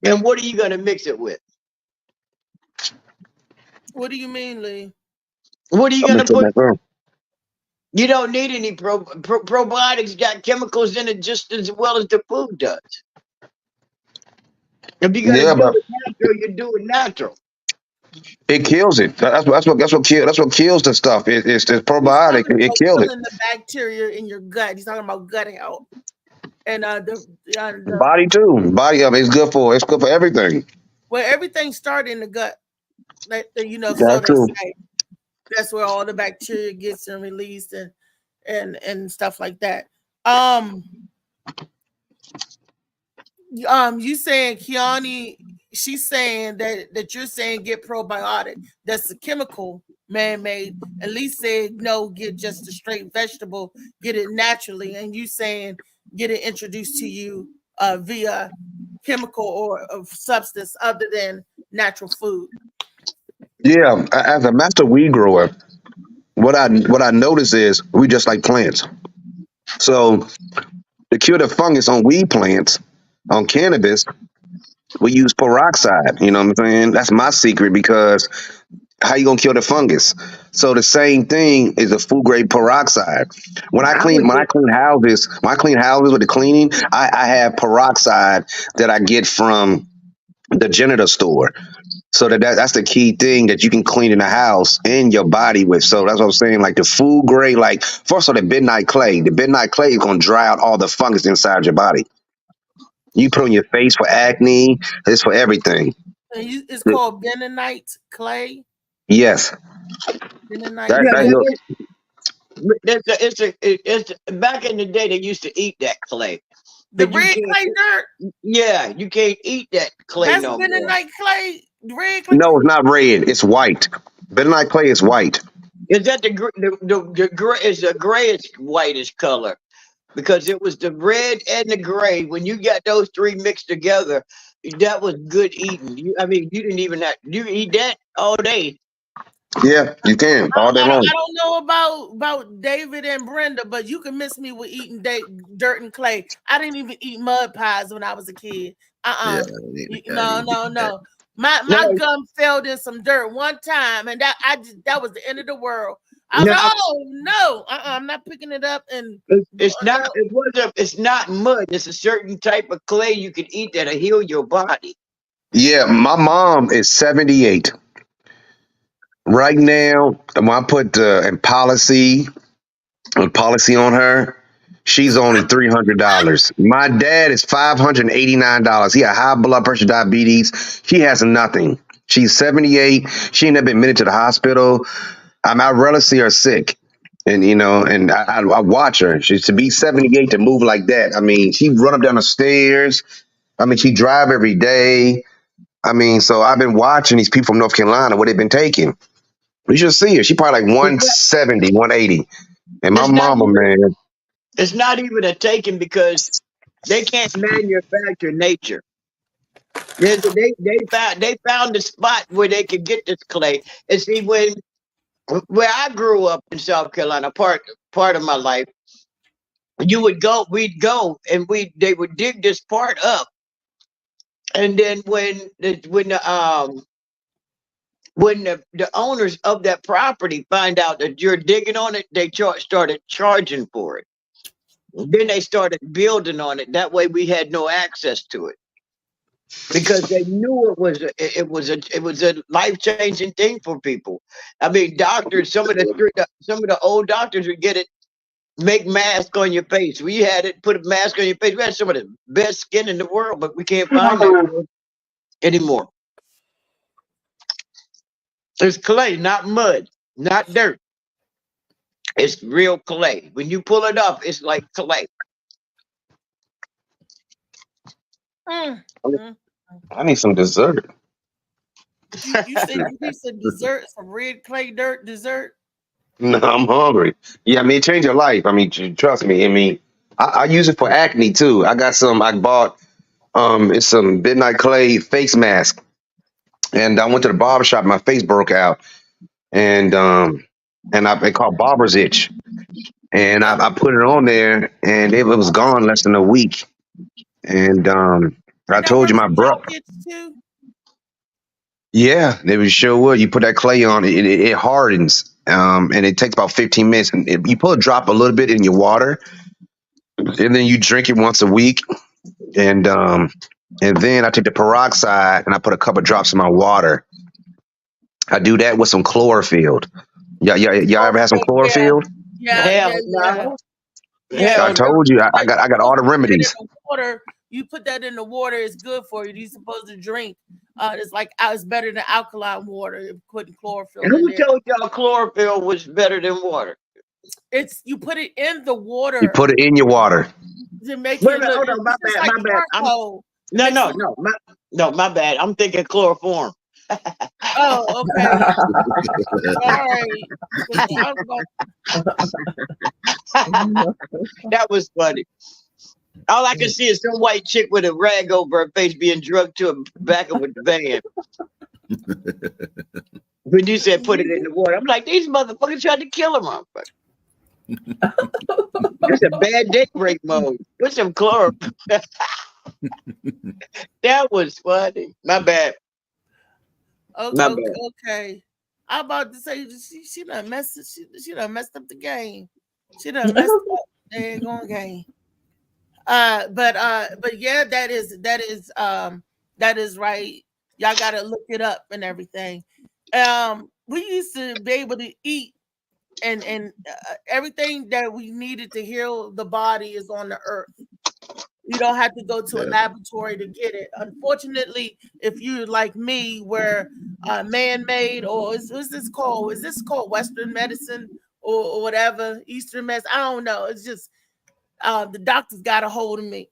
And what are you going to mix it with? What do you mean, Lee? What are you going to put? You don't need any probiotics. Got chemicals in it just as well as the food does. If you gotta Yeah, do but it natural, you do it natural. it kills it. That's what kills the stuff. It's the He's probiotic. talking It about kills it. killing the bacteria in your gut. He's talking about gut health. And Body too. Body of it's good for everything. well, everything started in the gut. So That's they true. say that's where all the bacteria gets and released and stuff like that. You saying Kiani? She's saying that you're saying get probiotic. That's a chemical man-made. At least said no, get just a straight vegetable, get it naturally. And you saying get it introduced to you via chemical or of substance other than natural food. Yeah, as a master weed grower, what I notice is we just like plants. So to cure the fungus on weed plants, on cannabis, we use peroxide. You know what I'm saying? That's my secret because how you gonna kill the fungus? So the same thing is a food grade peroxide. When I clean houses with the cleaning, I have peroxide that I get from the janitor store. So that's the key thing that you can clean in the house and your body with. So that's what I'm saying. Like the food grade, like first of all, the midnight clay. The midnight clay is gonna dry out all the fungus inside your body. You put on your face for acne. It's for everything. And it's called bentonite clay. Yes. Bentonite It's back in the day they used to eat that clay. The red clay dirt. Yeah, you can't eat that clay. That's no bentonite more. clay. Red clay. No, it's not red. It's white. Bentonite clay is white. Is that the gray? Is the grayish whitish color? Because it was the red and the gray. When you got those three mixed together, that was good eating. You didn't even have you eat that all day. Yeah, you can all day long. I don't know about David and Brenda, but you can miss me with eating dirt and clay. I didn't even eat mud pies when I was a kid. No. My gum fell in some dirt one time, and that was the end of the world. I'm not picking it up. And it's not mud. It's a certain type of clay you can eat that'll heal your body. Yeah, my mom is 78. Right now, when I put policy on her, she's only $300. My dad is $589. He had high blood pressure, diabetes. She has nothing. She's 78. She ain't never been admitted to the hospital. I rarely see her sick. And I watch her. She's to be 78 to move like that. I mean, she run up down the stairs. I mean, she drive every day. I mean, so I've been watching these people from North Carolina, what they've been taking. You should see her. She probably like 170, 180. And my mama, man. It's not even a taking because they can't manufacture nature. They found the spot where they could get this clay. And see, where I grew up in South Carolina, part of my life, we'd go and they would dig this part up. And then when the owners of that property find out that you're digging on it, they started charging for it. Then they started building on it. That way we had no access to it because they knew it was a life-changing thing for people. I mean, doctors, some of the old doctors would get it, make mask on your face. We had it, put a mask on your face. We had some of the best skin in the world, but we can't find it anymore. It's clay, not mud, not dirt. It's real clay. When you pull it up, it's like clay. I need some dessert. You said you need some dessert, some red clay dirt dessert? No, I'm hungry. Yeah, I mean, it changed your life. I mean, trust me. I mean, I use it for acne too. I bought it's some midnight clay face mask. And I went to the barber shop, my face broke out. And it called barber's itch. And I put it on there and it was gone less than a week. And I told you my brother. Yeah, they would show what you put that clay on it hardens. and it takes about 15 minutes. And you put a drop a little bit in your water, and then you drink it once a week. And then I take the peroxide and I put a couple drops in my water. I do that with some chlorophyll. Y'all ever had some chlorophyll? Yeah. I told you I got all the remedies. Water, you put that in the water, it's good for you. You're supposed to drink. It's better than alkaline water. Putting chlorophyll. And who told y'all chlorophyll was better than water? It's you put it in the water. You put it in your water. To make Wait it a minute, look, hold on, my it's bad, like my bad. charcoal. My bad. I'm thinking chloroform. Oh, okay. Sorry. That was funny. All I can see is some white chick with a rag over her face being drugged to the back of a van. When you said put it in the water, I'm like, these motherfuckers tried to kill him, motherfucker. It's a bad day break mode. Put some chlorophyll. That was funny. My bad. Okay. I'm about to say she done messed she done messed up the game. She done messed up the daggone game. But yeah, that is right. Y'all gotta look it up and everything. We used to be able to eat and everything that we needed to heal the body is on the earth. You don't have to go to a laboratory to get it. Unfortunately, if you like me, where man-made or what's this called? Is this called Western medicine or whatever? Eastern medicine? I don't know. It's just the doctors got a hold of me.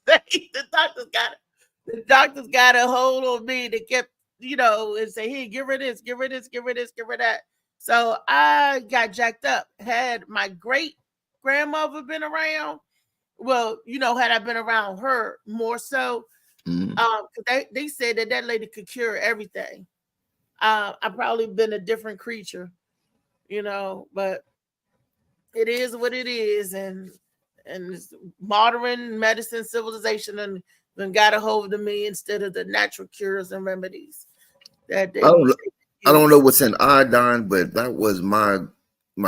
the doctors got a hold on me. They kept, and say, "Hey, give her this, give her this, give her this, give her that." So I got jacked up. Had my great grandmother been around, well, had I been around her more so, they said that lady could cure everything. I've probably been a different creature, but it is what it is, and modern medicine civilization and then got a hold of me instead of the natural cures and remedies that they. I don't know what's in iodine, but that was my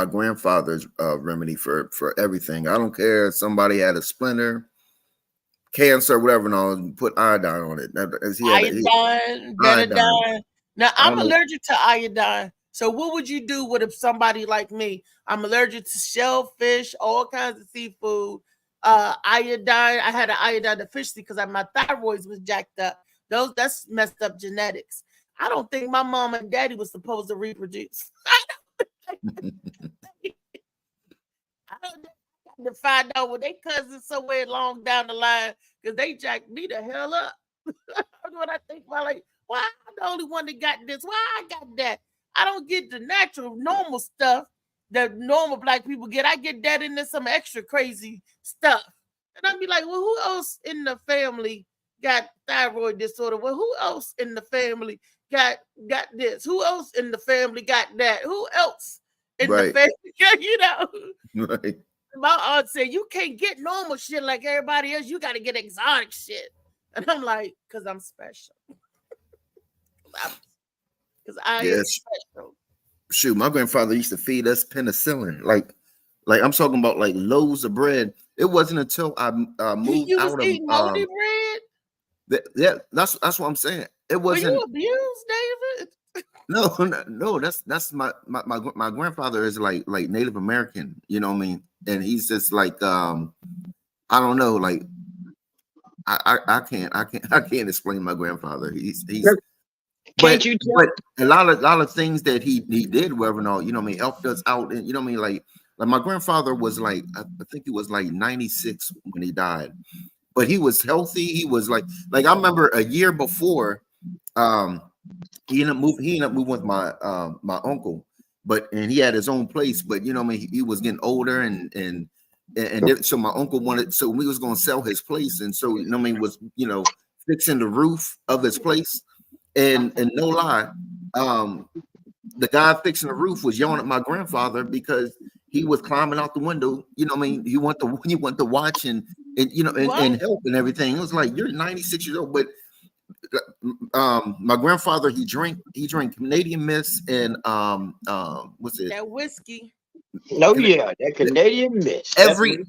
grandfather's remedy for everything. I don't care if somebody had a splinter, cancer, whatever, and all, put iodine on it. Iodine, betadine. Now I'm allergic to iodine. So what would you do with somebody like me? I'm allergic to shellfish, all kinds of seafood. Iodine. I had an iodine deficiency because my thyroid was jacked up. That's messed up genetics. I don't think my mom and daddy was supposed to reproduce. I don't to find out with their cousins somewhere long down the line because they jacked me the hell up. What I think about, like, why I'm the only one that got this? Why I got that? I don't get the natural, normal stuff that normal black people get. I get that and then some extra crazy stuff. And I'd be like, well, who else in the family got thyroid disorder? Well, who else in the family got this? Who else in the family got that? Who else in the family? Right. My aunt said, you can't get normal shit like everybody else. You got to get exotic shit. And I'm like, because I'm special. Because I am special. Shoot, my grandfather used to feed us penicillin. Like I'm talking about like loaves of bread. It wasn't until I moved out of moldy bread. That's what I'm saying. It wasn't. Were you abused, David? No. That's my grandfather is like Native American. You know what I mean? And he's just like I don't know. Like I can't explain my grandfather. He's. But a lot of things that he did, whatever, no, you know what I mean, helped us out, and you know what I mean, like my grandfather was like, I think he was like 96 when he died, but he was healthy. He was like I remember a year before, he ended up moving with my uncle, and he had his own place, but you know what I mean, he was getting older and so my uncle wanted, so we was gonna sell his place, and so you know what I mean, was fixing the roof of his place. And no lie, the guy fixing the roof was yelling at my grandfather because he was climbing out the window. You know what I mean? You want to watch and help and everything. It was like, you're 96 years old, but my grandfather, he drank Canadian Mist and what's it? That whiskey. No, yeah, that Canadian Mist. Every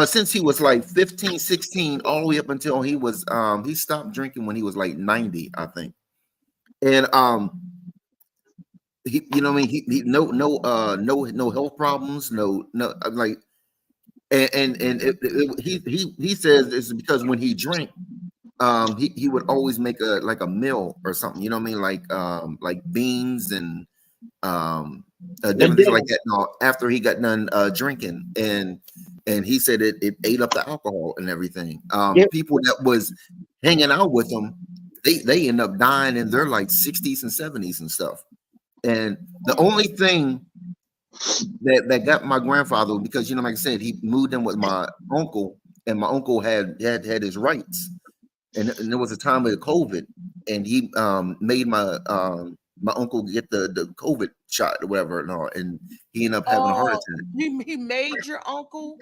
since he was like 15, 16, all the way up until he was he stopped drinking when he was like 90, I think. And he, you know what I mean, he no health problems, no like, and he says it's because when he drank, he would always make a meal or something, you know what I mean, like beans and different things like that. No, after he got done drinking, and he said it ate up the alcohol and everything. People that was hanging out with him, they end up dying in their like 60s and 70s and stuff. And the only thing that got my grandfather, because you know, like I said, he moved in with my uncle, and my uncle had his rights, and there was a time of COVID, and he made my uncle get the COVID shot or whatever, and he ended up having a heart attack. He made your uncle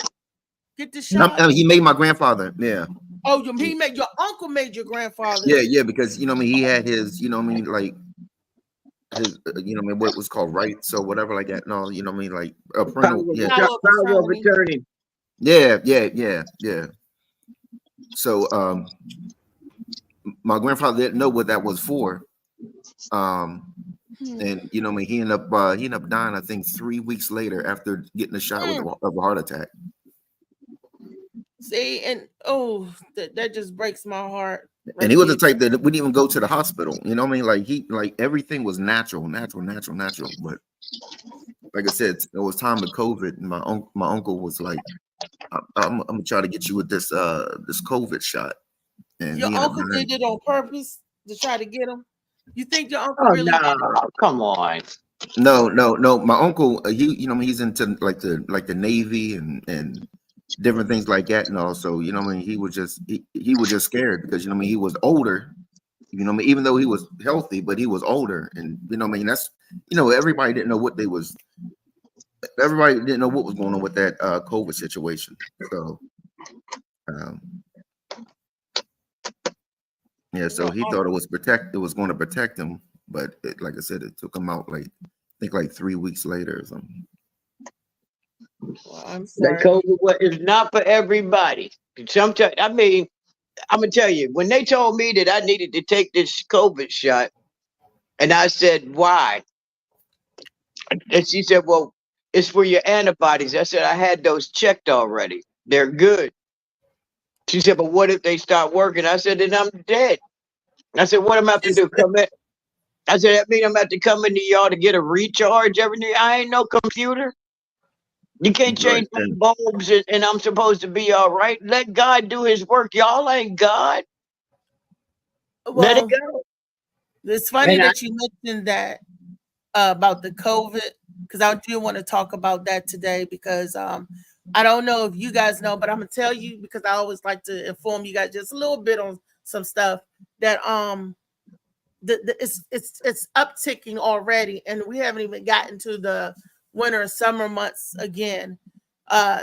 get the shot. He made my grandfather, yeah. Oh, he made your uncle made your grandfather. Yeah, because you know, I mean, he had his, you know, I mean, like his, you know, I mean, what was called rights or whatever like that. No, you know, I mean, like a parental, power of attorney. Yeah. So, my grandfather didn't know what that was for. And you know, I mean, he ended up dying, I think 3 weeks later after getting a shot of a heart attack. See, and that just breaks my heart. And he was the type that wouldn't even go to the hospital. You know what I mean? Like everything was natural. But like I said, it was time of COVID, and my uncle was like, I'm gonna try to get you with this COVID shot. And your uncle did it on purpose to try to get him. You think your uncle really? No, come on. No. My uncle, he's into like the Navy and different things like that, and also, you know what I mean, he was just scared because, you know what I mean, he was older, you know what I mean, even though he was healthy, but he was older, and you know what I mean, that's, you know, everybody didn't know what was going on with that COVID situation. So yeah, so he thought it was going to protect him, but like I said, it took him out like, I think like 3 weeks later or something. Well, I'm sorry. The COVID is not for everybody. Sometimes, I mean, I'm gonna tell you, when they told me that I needed to take this COVID shot, and I said, why? And she said, well, it's for your antibodies. I said, I had those checked already. They're good. She said, but what if they start working? I said, then I'm dead. I said, what am I to do? Come in? I said, that means I'm about to come into y'all to get a recharge every day. I ain't no computer. You can't change my bulbs, and I'm supposed to be all right. Let God do his work. Y'all ain't God. Well, let it go. It's funny that you mentioned that about the COVID, because I do want to talk about that today, because I don't know if you guys know, but I'm gonna tell you, because I always like to inform you guys just a little bit on some stuff that it's upticking already, and we haven't even gotten to the winter and summer months again.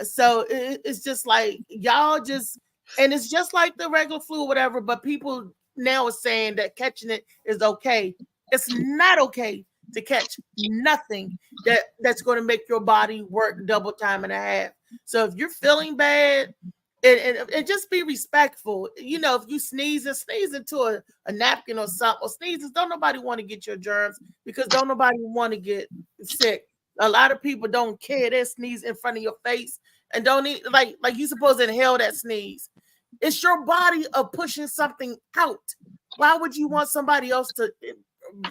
So it's just like y'all just, and it's just like the regular flu or whatever, but people now are saying that catching it is okay. It's not okay to catch nothing that's going to make your body work double time and a half. So if you're feeling bad, and just be respectful. You know, if you sneeze into a napkin or something, or sneezes, don't nobody want to get your germs, because don't nobody want to get sick. A lot of people don't care. They sneeze in front of your face and don't need, like you supposed to inhale that sneeze. It's your body of pushing something out. Why would you want somebody else to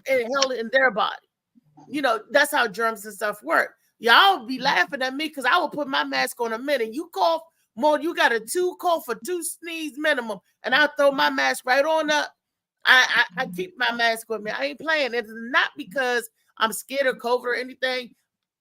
inhale it in their body? You know, that's how germs and stuff work. Y'all be laughing at me because I will put my mask on a minute. You cough more, you got a 2 cough for 2 sneeze minimum, and I throw my mask right on up. I keep my mask with me. I ain't playing. It's not because I'm scared of COVID or anything,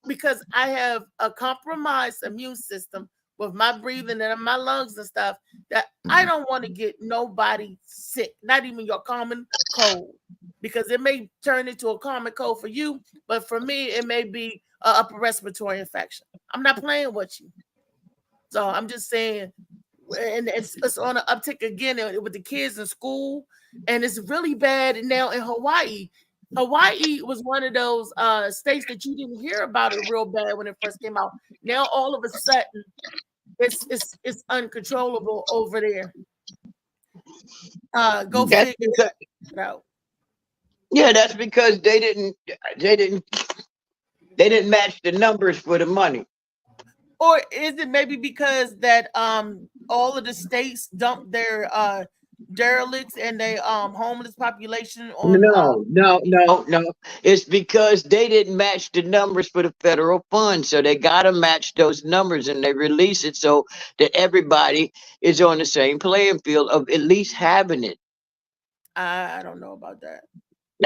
because I have a compromised immune system with my breathing and my lungs and stuff, that I don't want to get nobody sick, not even your common cold, because it may turn into a common cold for you, but for me, it may be an upper respiratory infection. I'm not playing with you. So I'm just saying, and it's on an uptick again with the kids in school, and it's really bad now in Hawaii. Hawaii was one of those states that you didn't hear about it real bad when it first came out. Now all of a sudden, it's uncontrollable over there. Go That's figure because, it out. yeah, that's because they didn't match the numbers for the money. Or is it maybe because that all of the states dumped their derelicts and their homeless population on No. It's because they didn't match the numbers for the federal funds. So they gotta match those numbers and they release it so that everybody is on the same playing field of at least having it. I don't know about that.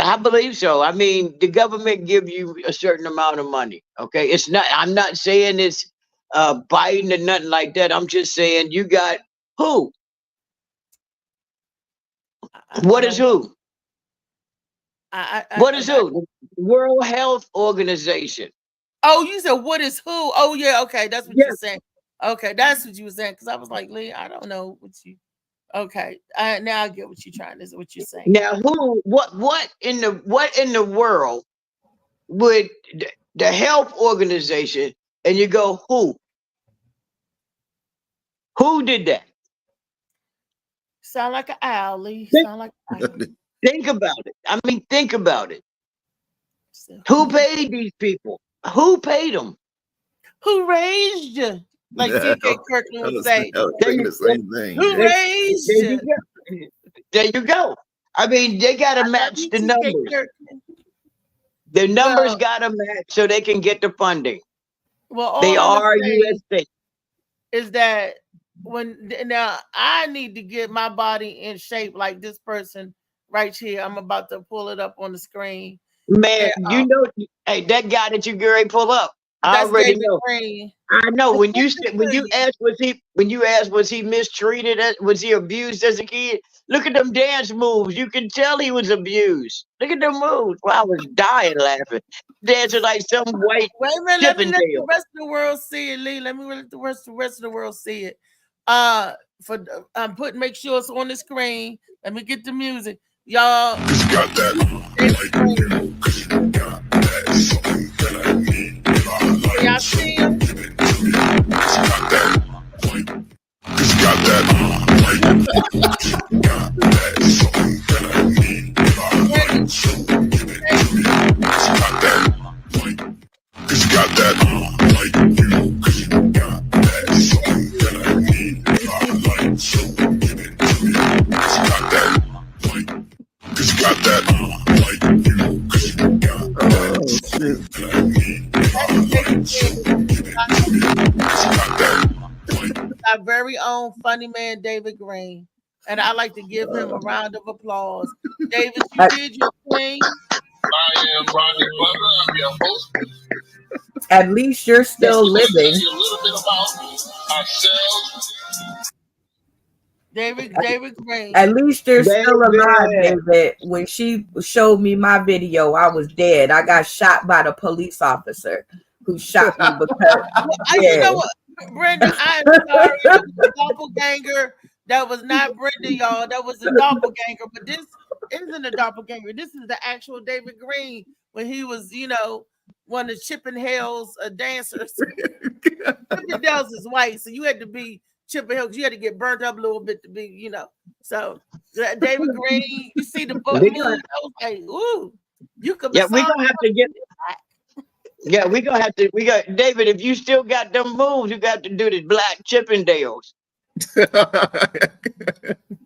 I believe so. I mean, the government give you a certain amount of money. Okay. It's not, I'm not saying it's Biden or nothing like that. I'm just saying you got who? What is who? What is who? The World Health Organization. Oh, you said what is who? Oh, yeah, okay, that's what you're saying. Okay, that's what you were saying. Because I was like, Lee, I don't know what you. Okay, now I get what you're trying to. What you're saying. Now, who? What in the world would the health organization? And you go, who? Who did that? Sound like an owl, Lee. Sound like an owl. Think about it. I mean, think about it. Who paid these people? Who paid them? Who raised you? Like T.K. Kirkland would say. The same thing. Who raised you? There you go. I mean, they got to match the numbers. The numbers got to match so they can get the funding. Well, they are U.S. states. Is that now I need to get my body in shape like this person right here. I'm about to pull it up on the screen. Man, you know, hey, that guy that you get ready to pull up, I already know. I know. When you asked was he mistreated, was he abused as a kid? Look at them dance moves. You can tell he was abused. Look at them moves. Well, I was dying laughing. Dancing like some white. Wait a minute, let me let the rest of the world see it, Lee. Let me let the rest of the world see it. Make sure it's on the screen. Let me get the music. Y'all. Got that. Y'all see him? Got that. Our very own funny man, David Green. And I'd like to give him a round of applause. David, you did your thing. I am Rodney Glover. I'm your host. At least you're still living. A little bit about ourselves. David Green. At least you're still alive, David. When she showed me my video, I was dead. I got shot by the police officer who shot me because you know what, Brenda, I'm sorry. It was a doppelganger. That was not Brenda, y'all. That was a doppelganger. But this isn't a doppelganger. This is the actual David Green when he was, one of Chippendale's dancers. Chippendale's is white, so you had to be Chippendale because you had to get burnt up a little bit to be, So David Green, you see the book move, I was like, ooh, you could. Yeah, we're gonna have to get. Yeah, we're gonna have to. We got David. If you still got them moves, you got to do the black Chippendales.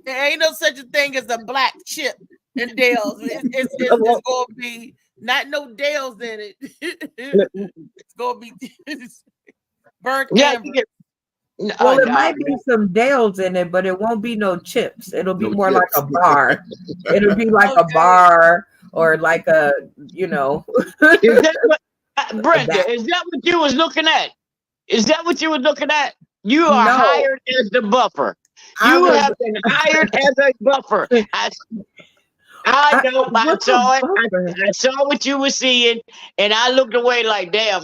There ain't no such a thing as a black chip in Dales. It's gonna be not no Dales in it. It's gonna be burnt. Yeah. Well, it might be some Dales in it, but it won't be no chips. It'll be more like a bar. It'll be like a bar or like a, Is that what, Brenda, is that what you was looking at? Is that what you were looking at? You are hired as the buffer. You have been hired as a buffer. I know. I saw it. I saw what you were seeing, and I looked away like, damn,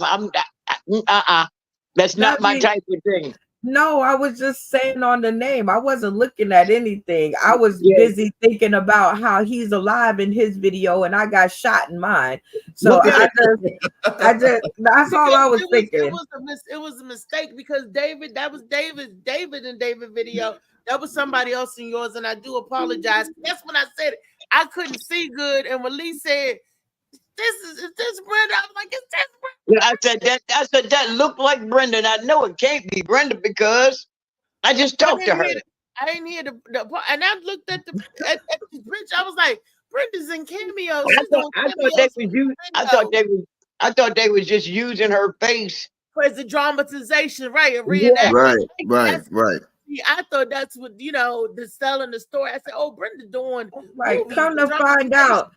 that's not my type of thing. No, I was just saying on the name. I wasn't looking at anything. I was Yeah. busy thinking about how he's alive in his video and I got shot in mine. So Look at that's all I was thinking. It was a mistake because David, that was David and David video. That was somebody else in yours, and I do apologize. That's when I said it. I couldn't see good, and when Lee said, is this Brenda?" I was like, "It's this Brenda." I said that looked like Brenda. And I know it can't be Brenda because I just talked to her. I didn't hear the and I looked at the bitch. I was like, "Brenda's in cameo." I thought they was just using her face for the dramatization, right? Yeah. Right. I thought that's what the selling the story. I said, "Oh, Brenda doing Right. movies, Come to find out.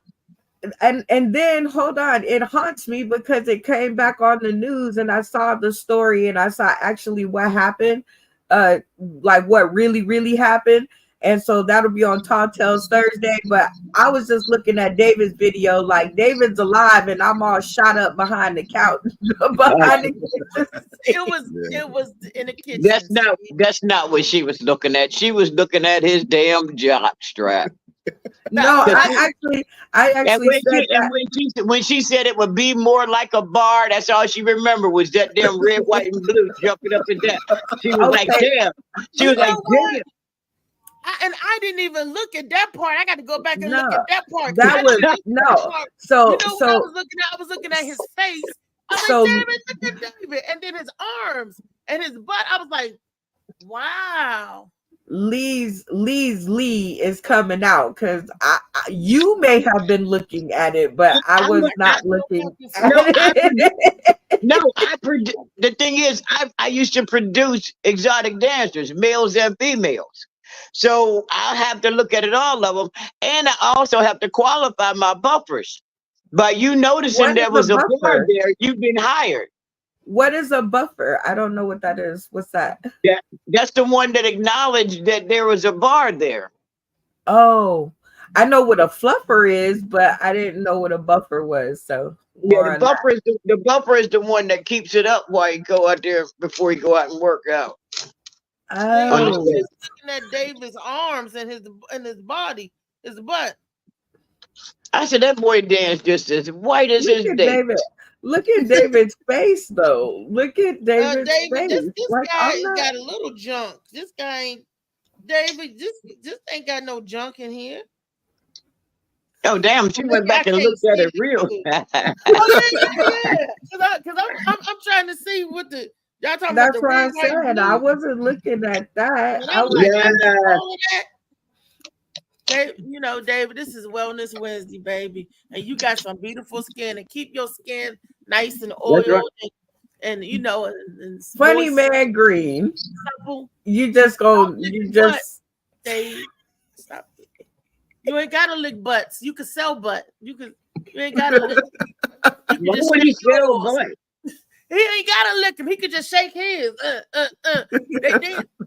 And then hold on, it haunts me because it came back on the news and I saw the story and I saw actually what happened, like what really happened. And so that'll be on Tall Tales Thursday. But I was just looking at David's video, like David's alive and I'm all shot up behind the couch. It was in the kitchen. That's not what she was looking at. She was looking at his damn jock strap. No, I actually when she said it would be more like a bar, that's all she remembered was that damn red, white, and blue jumping up and down. She was like, damn. She was like, damn. I didn't even look at that part. I got to go back and look at that part. That was no. So what I was looking at his face. I was like, damn it, look at David, and then his arms and his butt. I was like, wow. Lee is coming out because you may have been looking at it, but I was not looking at it. The thing is, I used to produce exotic dancers, males and females. So I have to look at it, all of them, and I also have to qualify my buffers. By you noticing there was a bar there, you've been hired. What is a buffer? I don't know what that is. What's that? That's the one that acknowledged that there was a bar there. Oh, I know what a fluffer is, but I didn't know what a buffer was. So yeah, the buffer is the one that keeps it up while you go out there before you go out and work out. Oh, just looking at David's arms and his body, his butt. I said that boy danced just as white as his David. Look at David's face, though. Look at David's face. This guy got a little junk. This guy ain't David. This ain't got no junk in here. Oh damn! She went back and looked at it real fast. Because I'm trying to see what the y'all talking That's about. That's what I said. I wasn't looking at that. I was David, this is Wellness Wednesday, baby, and you got some beautiful skin, and keep your skin nice and oiled, and funny man green. You just Dave, stop. You ain't gotta lick butts. You can sell butt. You ain't gotta lick. He ain't gotta lick him. He could just shake hands.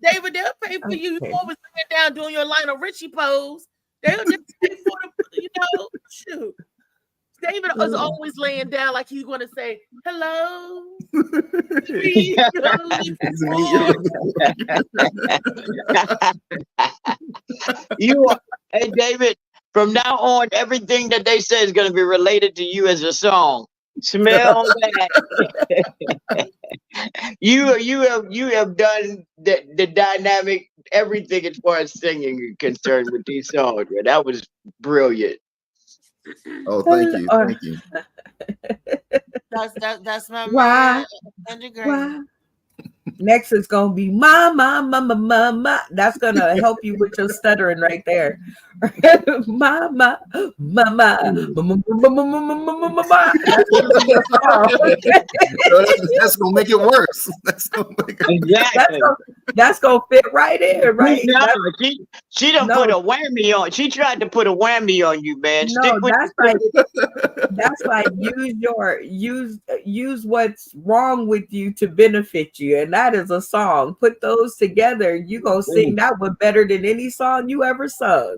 David, they'll pay for you. You always laying down doing your Lionel Richie pose. They'll just pay for the, shoot. David is always laying down like he's going to say, hello. Hey, David, from now on, everything that they say is going to be related to you as a song. Smell that. You have done the dynamic, everything as far as singing is concerned with these songs. Man. That was brilliant. Oh, thank you. That's my man. Why? Next is gonna be mama. That's gonna help you with your stuttering right there. Mama. That's gonna make it worse. That's gonna fit right in, right? No, she done put a whammy on. She tried to put a whammy on you, man. No, that's like use what's wrong with you to benefit you, and that is a song. Put those together, you gonna sing that one better than any song you ever sung.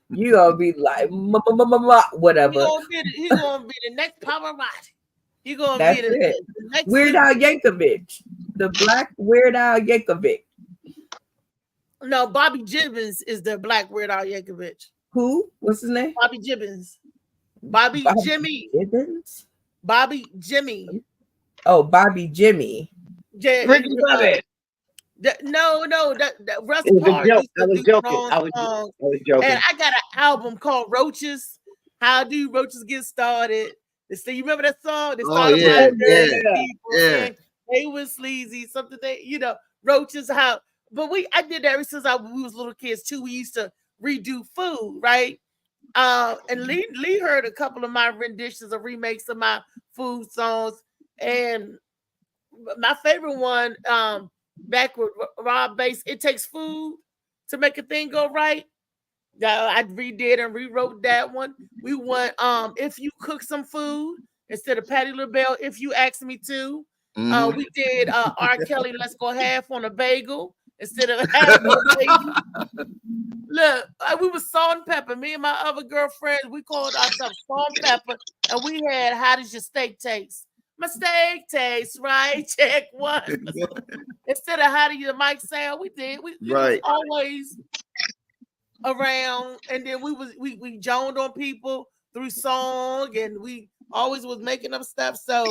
You gonna be like whatever. He's gonna be the next Pavarotti. He gonna That's be the it. next Weird Al Yankovic. the Black Weird Al Yankovic. No, Bobby Gibbons is the Black Weird Al Yankovic. Who? What's his name? Bobby Gibbons. Bobby Jimmy. Gibbons? Bobby Jimmy. Oh, Bobby Jimmy. Yeah, Ricky Bobby. No, that Russ It was a Parr joke. used to I was do joking. songs, I was joking. and I got an album called Roaches. How do roaches get started? So you remember that song? They started yeah, by dirty yeah, people, yeah. and they was sleazy, something roaches. How? But I did that ever since we was little kids too. We used to redo food, right? And Lee heard a couple of my renditions of remakes of my food songs, and my favorite one, back with Rob Bass, It Takes Food to Make a Thing Go Right. I redid and rewrote that one. We went If You Cook Some Food instead of Patti LaBelle, If You Ask Me To. We did R. Kelly, Let's Go Half on a Bagel instead of half on a bagel. Look, we was Salt and Pepper. Me and my other girlfriends, we called ourselves Salt and Pepper, and we had How Does Your Steak Taste? My steak tastes right. Check one. Instead of How Do Your Mic Sound, we was always around, and then we joned on people through song, and we always was making up stuff. So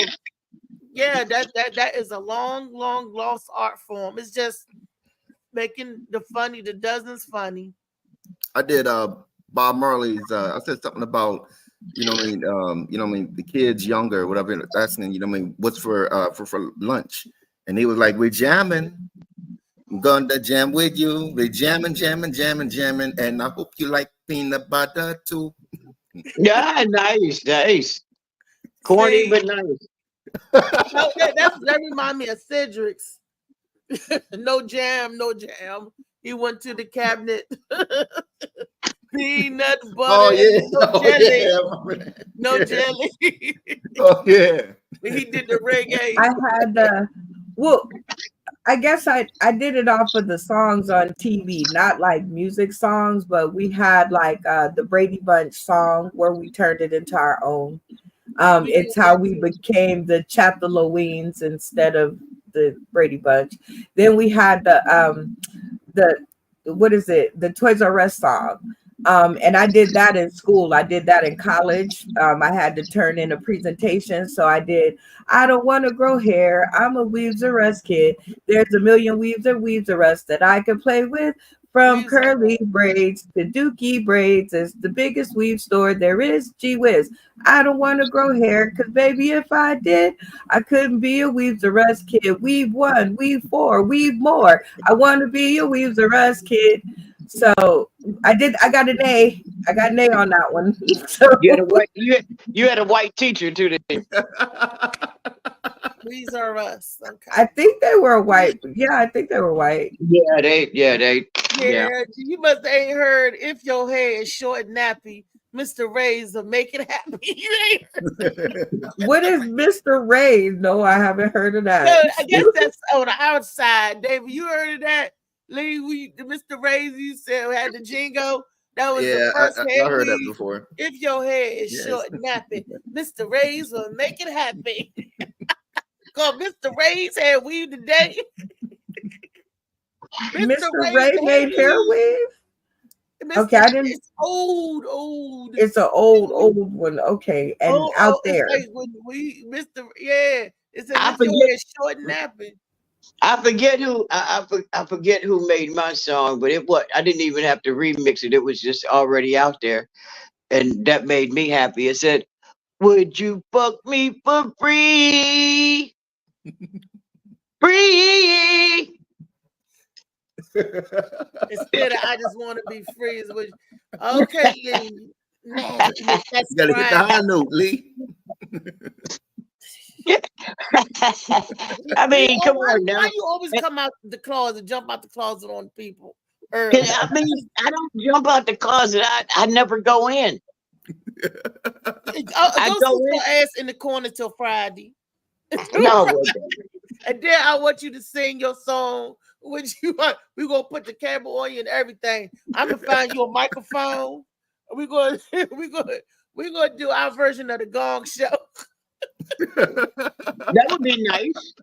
yeah, that is a long lost art form. It's just making the dozens funny. I did Bob Marley's I said something about the kids younger, whatever, asking, what's for lunch, and he was like, we're jamming. I'm going to jam with you. We're jamming, and I hope you like peanut butter too. Yeah, nice. Corny, but nice. That reminds me of Cedric's. No jam. He went to the cabinet. Peanut butter. No jelly. Oh yeah. He did the reggae. I had I guess I did it off of the songs on TV, not like music songs, but we had like the Brady Bunch song where we turned it into our own. It's how we became the Chaptaloweens instead of the Brady Bunch. Then we had the Toys R Us song. And I did that in school. I did that in college. I had to turn in a presentation. So I did, I don't want to grow hair. I'm a Weaves R Us kid. There's a million Weaves R Us that I can play with. From curly braids to dookie braids. It's the biggest weave store there is. Gee whiz. I don't want to grow hair because, baby, if I did, I couldn't be a Weaves R Us kid. Weave 1, weave 4, weave more. I want to be a Weaves R Us kid. So I got an A. I got an A on that one. So you had a white teacher too. These are us. Okay. I think they were white. Yeah, I think they were white. Yeah, they. You must ain't heard If Your Hair is Short and Nappy, Mr. Ray's will Make It Happy. You ain't heard. What is Mr. Ray? No, I haven't heard of that. No, I guess that's on the outside. David, you heard of that? Lee, Mr. Ray's, you said had the jingle. That was the first I heard that before. If your hair is short and nappy, Mr. Ray's will make it happy. Cause Mr. Ray's hair weave today. Mr. Ray made hair weave? Okay, I didn't. It's old. It's an old one. Okay, and out there. It's like when it's a Mr. Ray is short and nappy. I forget who made my song, but I didn't even have to remix it. It was just already out there, and that made me happy. It said, "Would you fuck me for free? Free." Instead of I just want to be free. Is what, okay, Lee. You gotta get the high note, Lee. I mean, come on now. Why you always come out the closet, jump out the closet on people? I mean, I don't jump out the closet. I never go in. I go sit your ass in the corner till Friday. No. And then I want you to sing your song. Which we're gonna put the camera on you and everything. I'm gonna find you a microphone. We're gonna do our version of the Gong Show. That would be nice.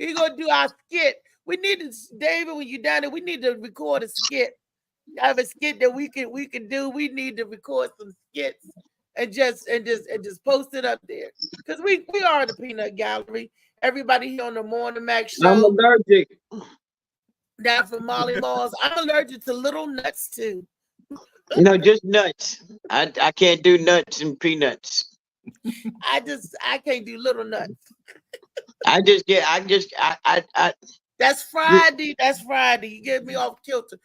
He gonna do our skit. We need to, David, when you're down there, we need to record a skit. Have a skit that we can do. We need to record some skits and just post it up there. Because we are the Peanut Gallery. Everybody here on the Morning Mac I'm show. allergic. Down from Molly Malls. I'm allergic to little nuts too. No, just nuts. I can't do nuts and peanuts. I can't do little nuts. That's Friday. That's Friday. You get me off kilter.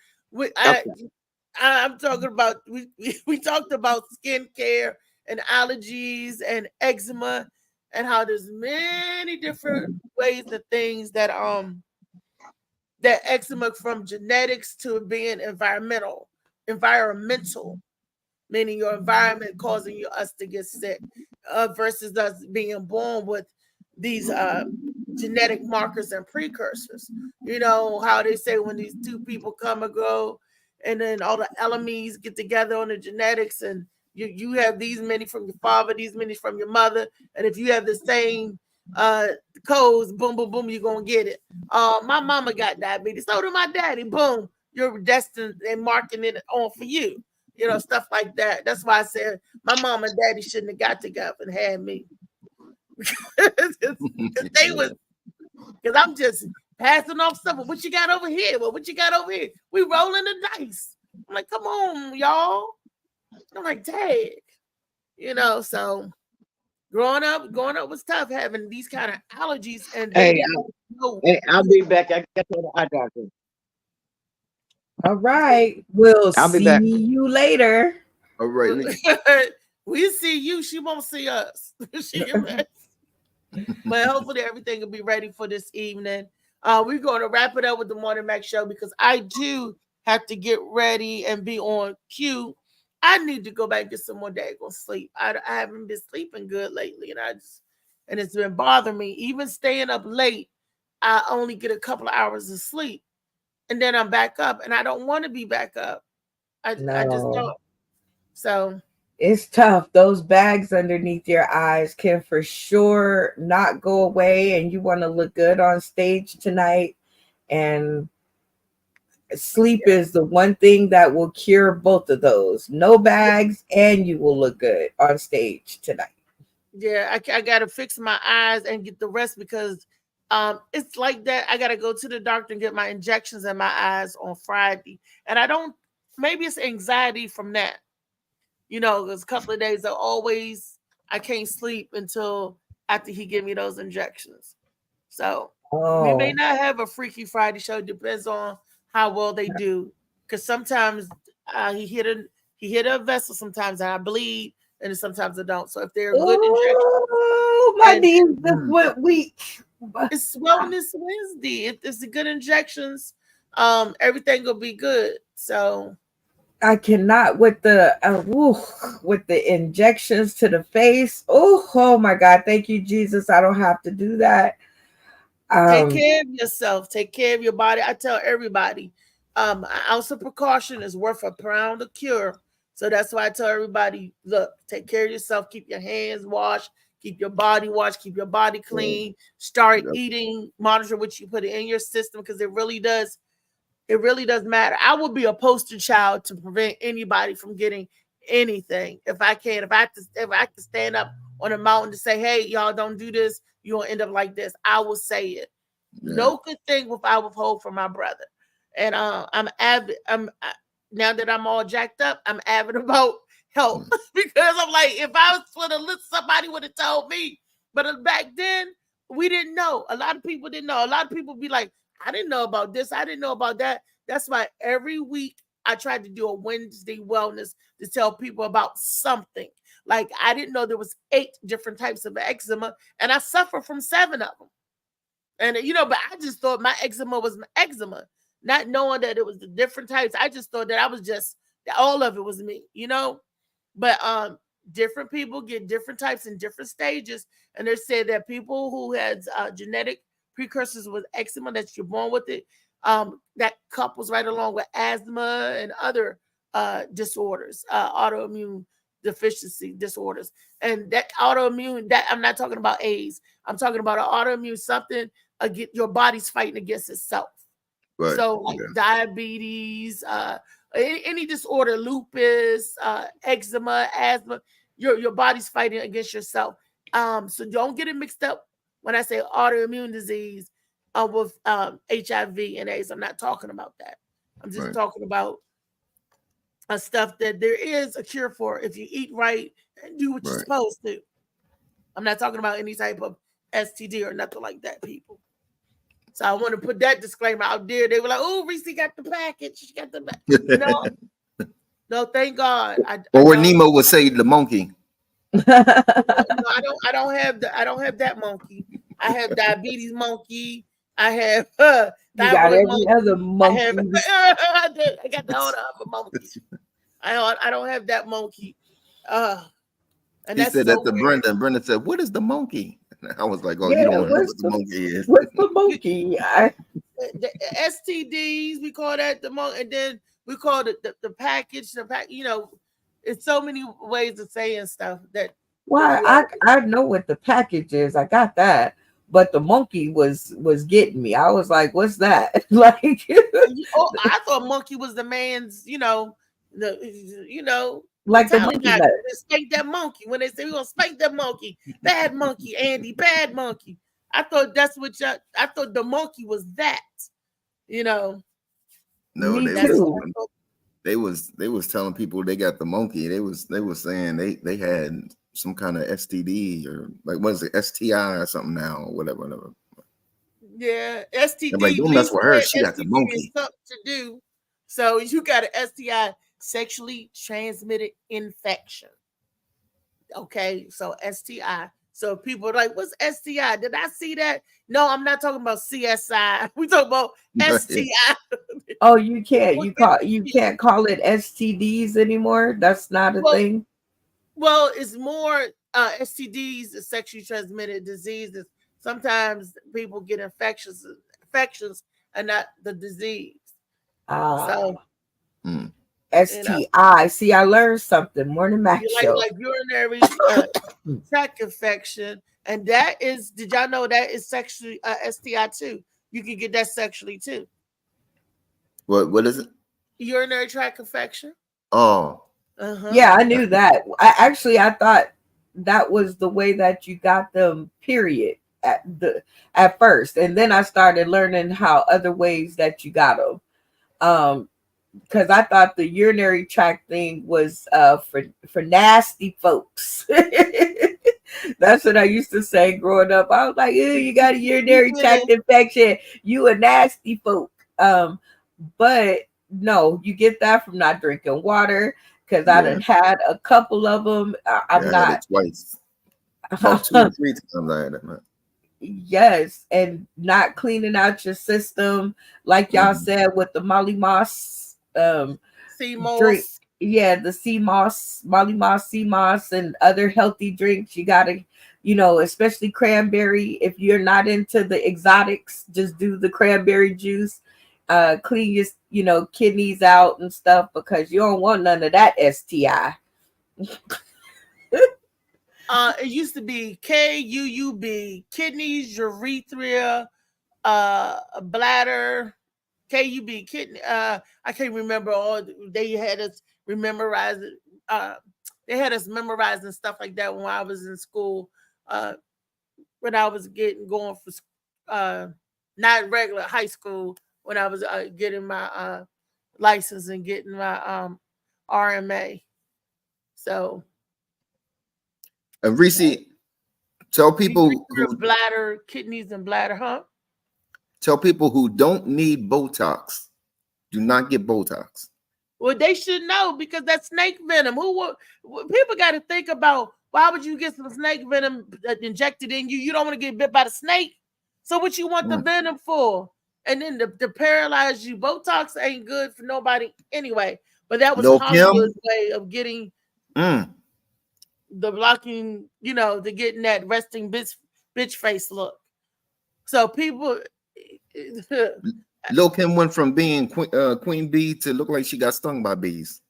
I'm talking about we talked about skincare and allergies and eczema and how there's many different ways and things that eczema from genetics to being environmental, meaning your environment causing us to get sick, versus us being born with these genetic markers and precursors. You know how they say when these two people come and go, and then all the LMEs get together on the genetics, and you have these many from your father, these many from your mother, and if you have the same codes, boom, boom, boom, you're gonna get it. My mama got diabetes, so did my daddy. Boom, you're destined and marking it on for you. You know, stuff like that. That's why I said my mom and daddy shouldn't have got together and had me. Because I'm just passing off stuff. What you got over here? Well, what you got over here? We rolling the dice. I'm like, come on, y'all. I'm like, dang. You know, so growing up was tough having these kind of allergies. And Hey, I'll be back. I got to go to the eye doctor. All right. We'll I'll be see back. you later. All right. We see you. She won't see us. But hopefully everything will be ready for this evening. We're going to wrap it up with the Morning Mac show because I do have to get ready and be on cue. I need to go back and get some more daggone sleep. I haven't been sleeping good lately, and it's been bothering me. Even staying up late, I only get a couple of hours of sleep, and then I'm back up, and I don't want to be back up. I just don't. So it's tough. Those bags underneath your eyes can for sure not go away, and you want to look good on stage tonight. And sleep is the one thing that will cure both of those. No bags, and you will look good on stage tonight. Yeah, I got to fix my eyes and get the rest because it's like that. I got to go to the doctor and get my injections in my eyes on Friday. And maybe it's anxiety from that. You know, there's a couple of days I can't sleep until after he give me those injections. So we may not have a Freaky Friday show. Depends on how well they do. Because sometimes he hit a vessel sometimes and I bleed, and sometimes I don't. So if they're good injections, my knees just went weak. It's Wellness Wednesday. If it's the good injections, everything will be good. So I cannot with the injections to the face. Oh my God! Thank you, Jesus. I don't have to do that. Take care of yourself. Take care of your body. I tell everybody, an ounce of precaution is worth a pound of cure. So that's why I tell everybody, look, take care of yourself. Keep your hands washed. Keep your body washed. Keep your body clean. Start eating. Monitor what you put in your system because it really does. It really does matter. I will be a poster child to prevent anybody from getting anything. If I can stand up on a mountain to say, hey, y'all don't do this, you'll end up like this. I will say it. Yeah. No good thing I withhold from my brother. And I'm avid. Now that I'm all jacked up, I'm avid about help because I'm like, if I was to list, somebody would have told me. But back then, we didn't know. A lot of people didn't know. A lot of people be like, I didn't know about this. I didn't know about that. That's why every week I tried to do a Wednesday wellness to tell people about something. Like I didn't know there was 8 different types of eczema, and I suffer from 7 of them. And but I just thought my eczema was eczema, not knowing that it was the different types. I just thought that I was all of it was me, But different people get different types in different stages, and they said that people who had genetic precursors with eczema, that you're born with it, that couples right along with asthma and other disorders, autoimmune deficiency disorders. And that autoimmune, that I'm not talking about AIDS. I'm talking about an autoimmune something your body's fighting against itself. Right. So like diabetes, any disorder, lupus, eczema, asthma, your body's fighting against yourself. So don't get it mixed up when I say autoimmune disease with HIV and AIDS. I'm not talking about that. I'm just talking about stuff that there is a cure for if you eat right and do what you're supposed to. I'm not talking about any type of STD or nothing like that, people. So I want to put that disclaimer out there. They were like, "Oh, Reese got the package. She got the no, thank God." Or what Nemo would say, the monkey. No, I don't have that monkey. I have diabetes monkey. I have you got every monkey. other monkey. I got the other monkey. I don't have that monkey. And he said that to Brenda, and Brenda said, "What is the monkey?" I was like, "Oh, yeah, you don't know what the monkey is." What's the monkey? The STDs, we call that the monkey, and then we call it the package. You know, it's so many ways of saying stuff that. Well, I know what the package is. I got that, but the monkey was getting me. I was like, "What's that?" Like, I thought monkey was the man's, like the monkey nut. Spank that monkey. When they say we're gonna spank that monkey, bad monkey, Andy, bad monkey. I thought that's what I thought the monkey was that, No, they was telling people they got the monkey. They was saying they had some kind of STD or like what is it, STI or something now or whatever. Yeah, STD. Like, don't mess with her. She got the monkey. Something to do. So you got an STI, sexually transmitted infection. Okay, so STI. So people are like, "What's STI? Did I see that?" No, I'm not talking about CSI. We talking about STI. Oh, you can't. You can't call it STDs anymore. That's not a thing. Well, it's more STDs, sexually transmitted diseases. Sometimes people get infections and not the disease. So STI. See, I learned something. Morning Mac show. Like urinary tract infection, and that is. Did y'all know that is sexually STI too? You can get that sexually too. What is it? Urinary tract infection. Oh. Yeah, I knew that. I thought that was the way that you got them. Period. At first, and then I started learning how other ways that you got them. Because I thought the urinary tract thing was for nasty folks. That's what I used to say growing up. I was like, "Ew, you got a urinary tract infection. You a nasty folk." But no, you get that from not drinking water. Because I done had a couple of them. I'm not twice. About 2 or 3 times I had it, man. Yes, and not cleaning out your system, like y'all said with the Molly Moss sea moss. Drink. Yeah, the sea moss, Molly Moss, sea moss, and other healthy drinks. You gotta, especially cranberry. If you're not into the exotics, just do the cranberry juice. Clean your kidneys out and stuff, because you don't want none of that STI. It used to be KUUB, kidneys, urethra, bladder, KUB, kidney. I can't remember all. They had us memorize it. They had us memorizing stuff like that when I was in school. When I was going for not regular high school. When I was getting my license and getting my RMA. So. And Reese, tell people who bladder, kidneys, and bladder, huh? Tell people who don't need Botox, do not get Botox. Well, they should know, because that's snake venom. People got to think about, why would you get some snake venom injected in you? You don't want to get bit by the snake. So what you want the venom for? And then to paralyze you. Botox ain't good for nobody anyway. But that was Hollywood's way of getting the blocking, to getting that resting bitch face look. So people. Lil' Kim went from being queen bee to look like she got stung by bees.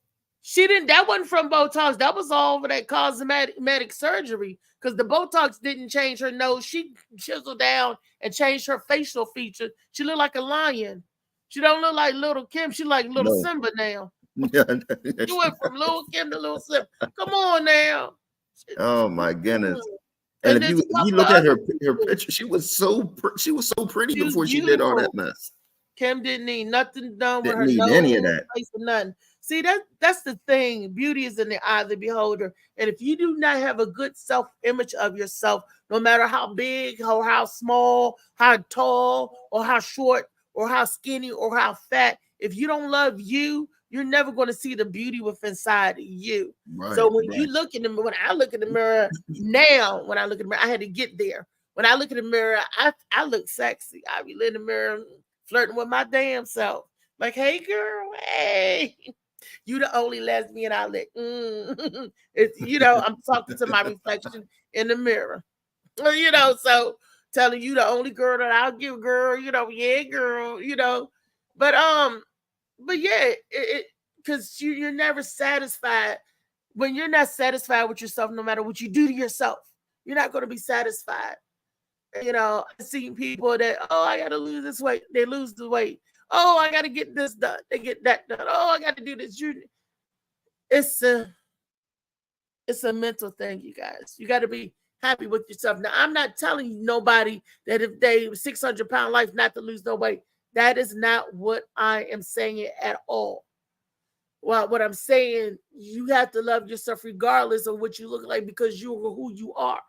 She didn't. That wasn't from Botox. That was all over that cosmetic surgery. Because the Botox didn't change her nose. She chiseled down and changed her facial features. She looked like a lion. She don't look like Little Kim. She like Little No. Simba now. Yeah. You went from Little Kim to Little Simba. Come on now. Oh my goodness. And And if there's a you couple look of at her other picture, she was so pretty She was before she did all that beautiful. mess. Kim didn't need nothing done with Didn't her need nose, any of that. face, or nothing. See, that's the thing. Beauty is in the eye of the beholder. And if you do not have a good self-image of yourself, no matter how big or how small, how tall or how short or how skinny or how fat, if you don't love you, you're never going to see the beauty within inside of you. Right. So when you look in the when I look in the mirror now, when I look in the mirror, I had to get there. When I look in the mirror, I look sexy. I be in the mirror flirting with my damn self. Like, hey girl, hey. You the only lesbian I let. It's, you know, I'm talking to my reflection in the mirror. You know, so telling you the only girl that I'll give, girl, you know, yeah, girl, you know. But yeah, because you're never satisfied. When you're not satisfied with yourself, no matter what you do to yourself, you're not going to be satisfied. You know, I've seen people that, oh, I got to lose this weight. They lose the weight. Oh, I got to get this done. They get that done. Oh, I got to do this. It's a mental thing, you guys. You got to be happy with yourself. Now, I'm not telling nobody that if they 600-pound life not to lose no weight. That is not what I am saying at all. Well, what I'm saying, you have to love yourself regardless of what you look like because you're who you are.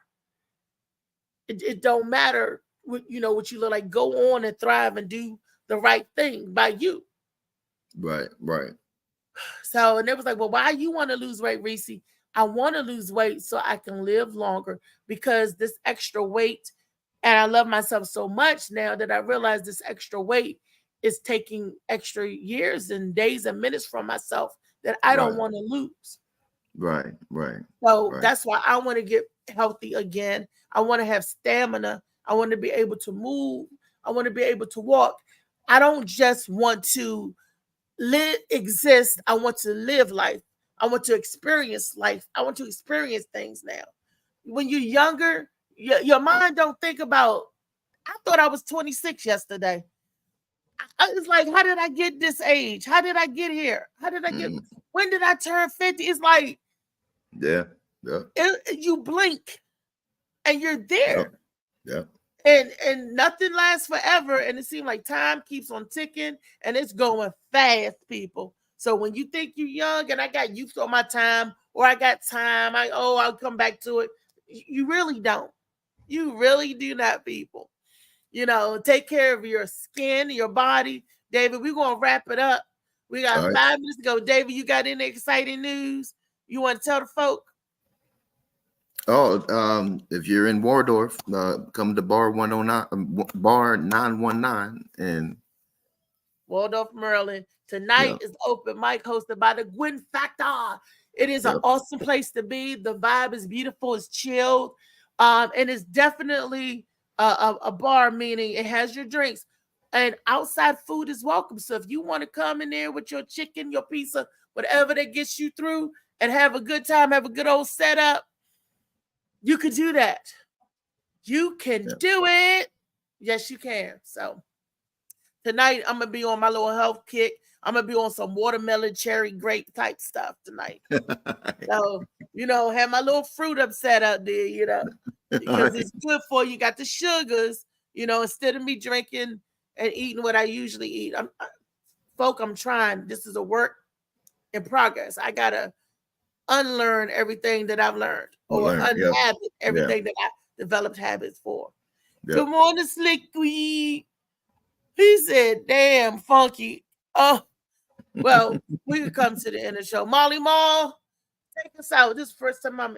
It don't matter what you look like. Go on and thrive and do the right thing by you. Right. So, and it was like, well, why you want to lose weight, Reese? I want to lose weight so I can live longer because this extra weight, and I love myself so much now that I realize this extra weight is taking extra years and days and minutes from myself that I don't want to lose. Right. So that's why I want to get healthy again. I want to have stamina. I want to be able to move. I want to be able to walk. I don't just want to exist. I want to live life. I want to experience life. I want to experience things now. When you're younger, your mind don't think about, I thought I was 26 yesterday. I was like, how did I get this age? How did I get here? How did I get, when did I turn 50? It's like, yeah. You blink and you're there. Yeah. And nothing lasts forever. And it seems like time keeps on ticking and it's going fast, people. So when you think you're young and I got youth on my time or I got time, I'll come back to it. You really don't. You really do not, people. You know, take care of your skin, your body. David, we're going to wrap it up. We got 5 minutes to go. David, you got any exciting news you want to tell the folk? Oh, if you're in Waldorf, come to Bar 109, Bar 919 in Waldorf, Maryland. Tonight is open mic hosted by the Gwen Factor. It is an awesome place to be. The vibe is beautiful. It's chilled. And it's definitely a bar, meaning it has your drinks. And outside food is welcome. So if you want to come in there with your chicken, your pizza, whatever that gets you through and have a good time, have a good old setup, you could do that. You can do it. Yes, you can. So tonight, I'm going to be on my little health kick. I'm going to be on some watermelon, cherry, grape type stuff tonight. So, have my little fruit upset out there, because it's good for you. Got the sugars, instead of me drinking and eating what I usually eat. I'm trying. This is a work in progress. I got to unlearn everything that I've learned or unhabit everything that I developed habits for. Good morning, Slicky. He said, damn, funky. Oh, well, we can come to the end of the show. Molly Mall, take us out. This is the first time I'm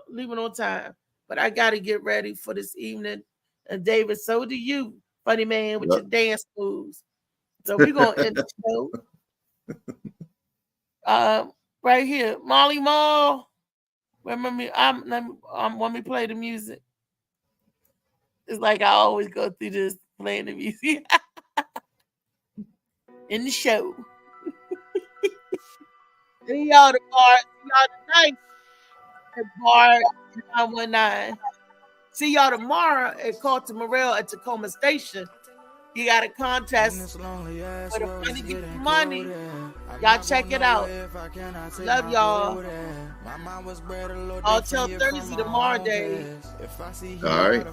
leaving on time, but I got to get ready for this evening. And David, so do you, funny man, with your dance moves. So we're going to end the show. Right here, Molly Mall. Remember me? When we play the music. It's like I always go through this playing the music in the show. See y'all tomorrow. See y'all tonight at Bar 919. See y'all tomorrow at Carlton Morrell at Tacoma Station. You got a contest for the money to get money. Y'all check it out. Love y'all. I'll tell Thursday tomorrow day. All right.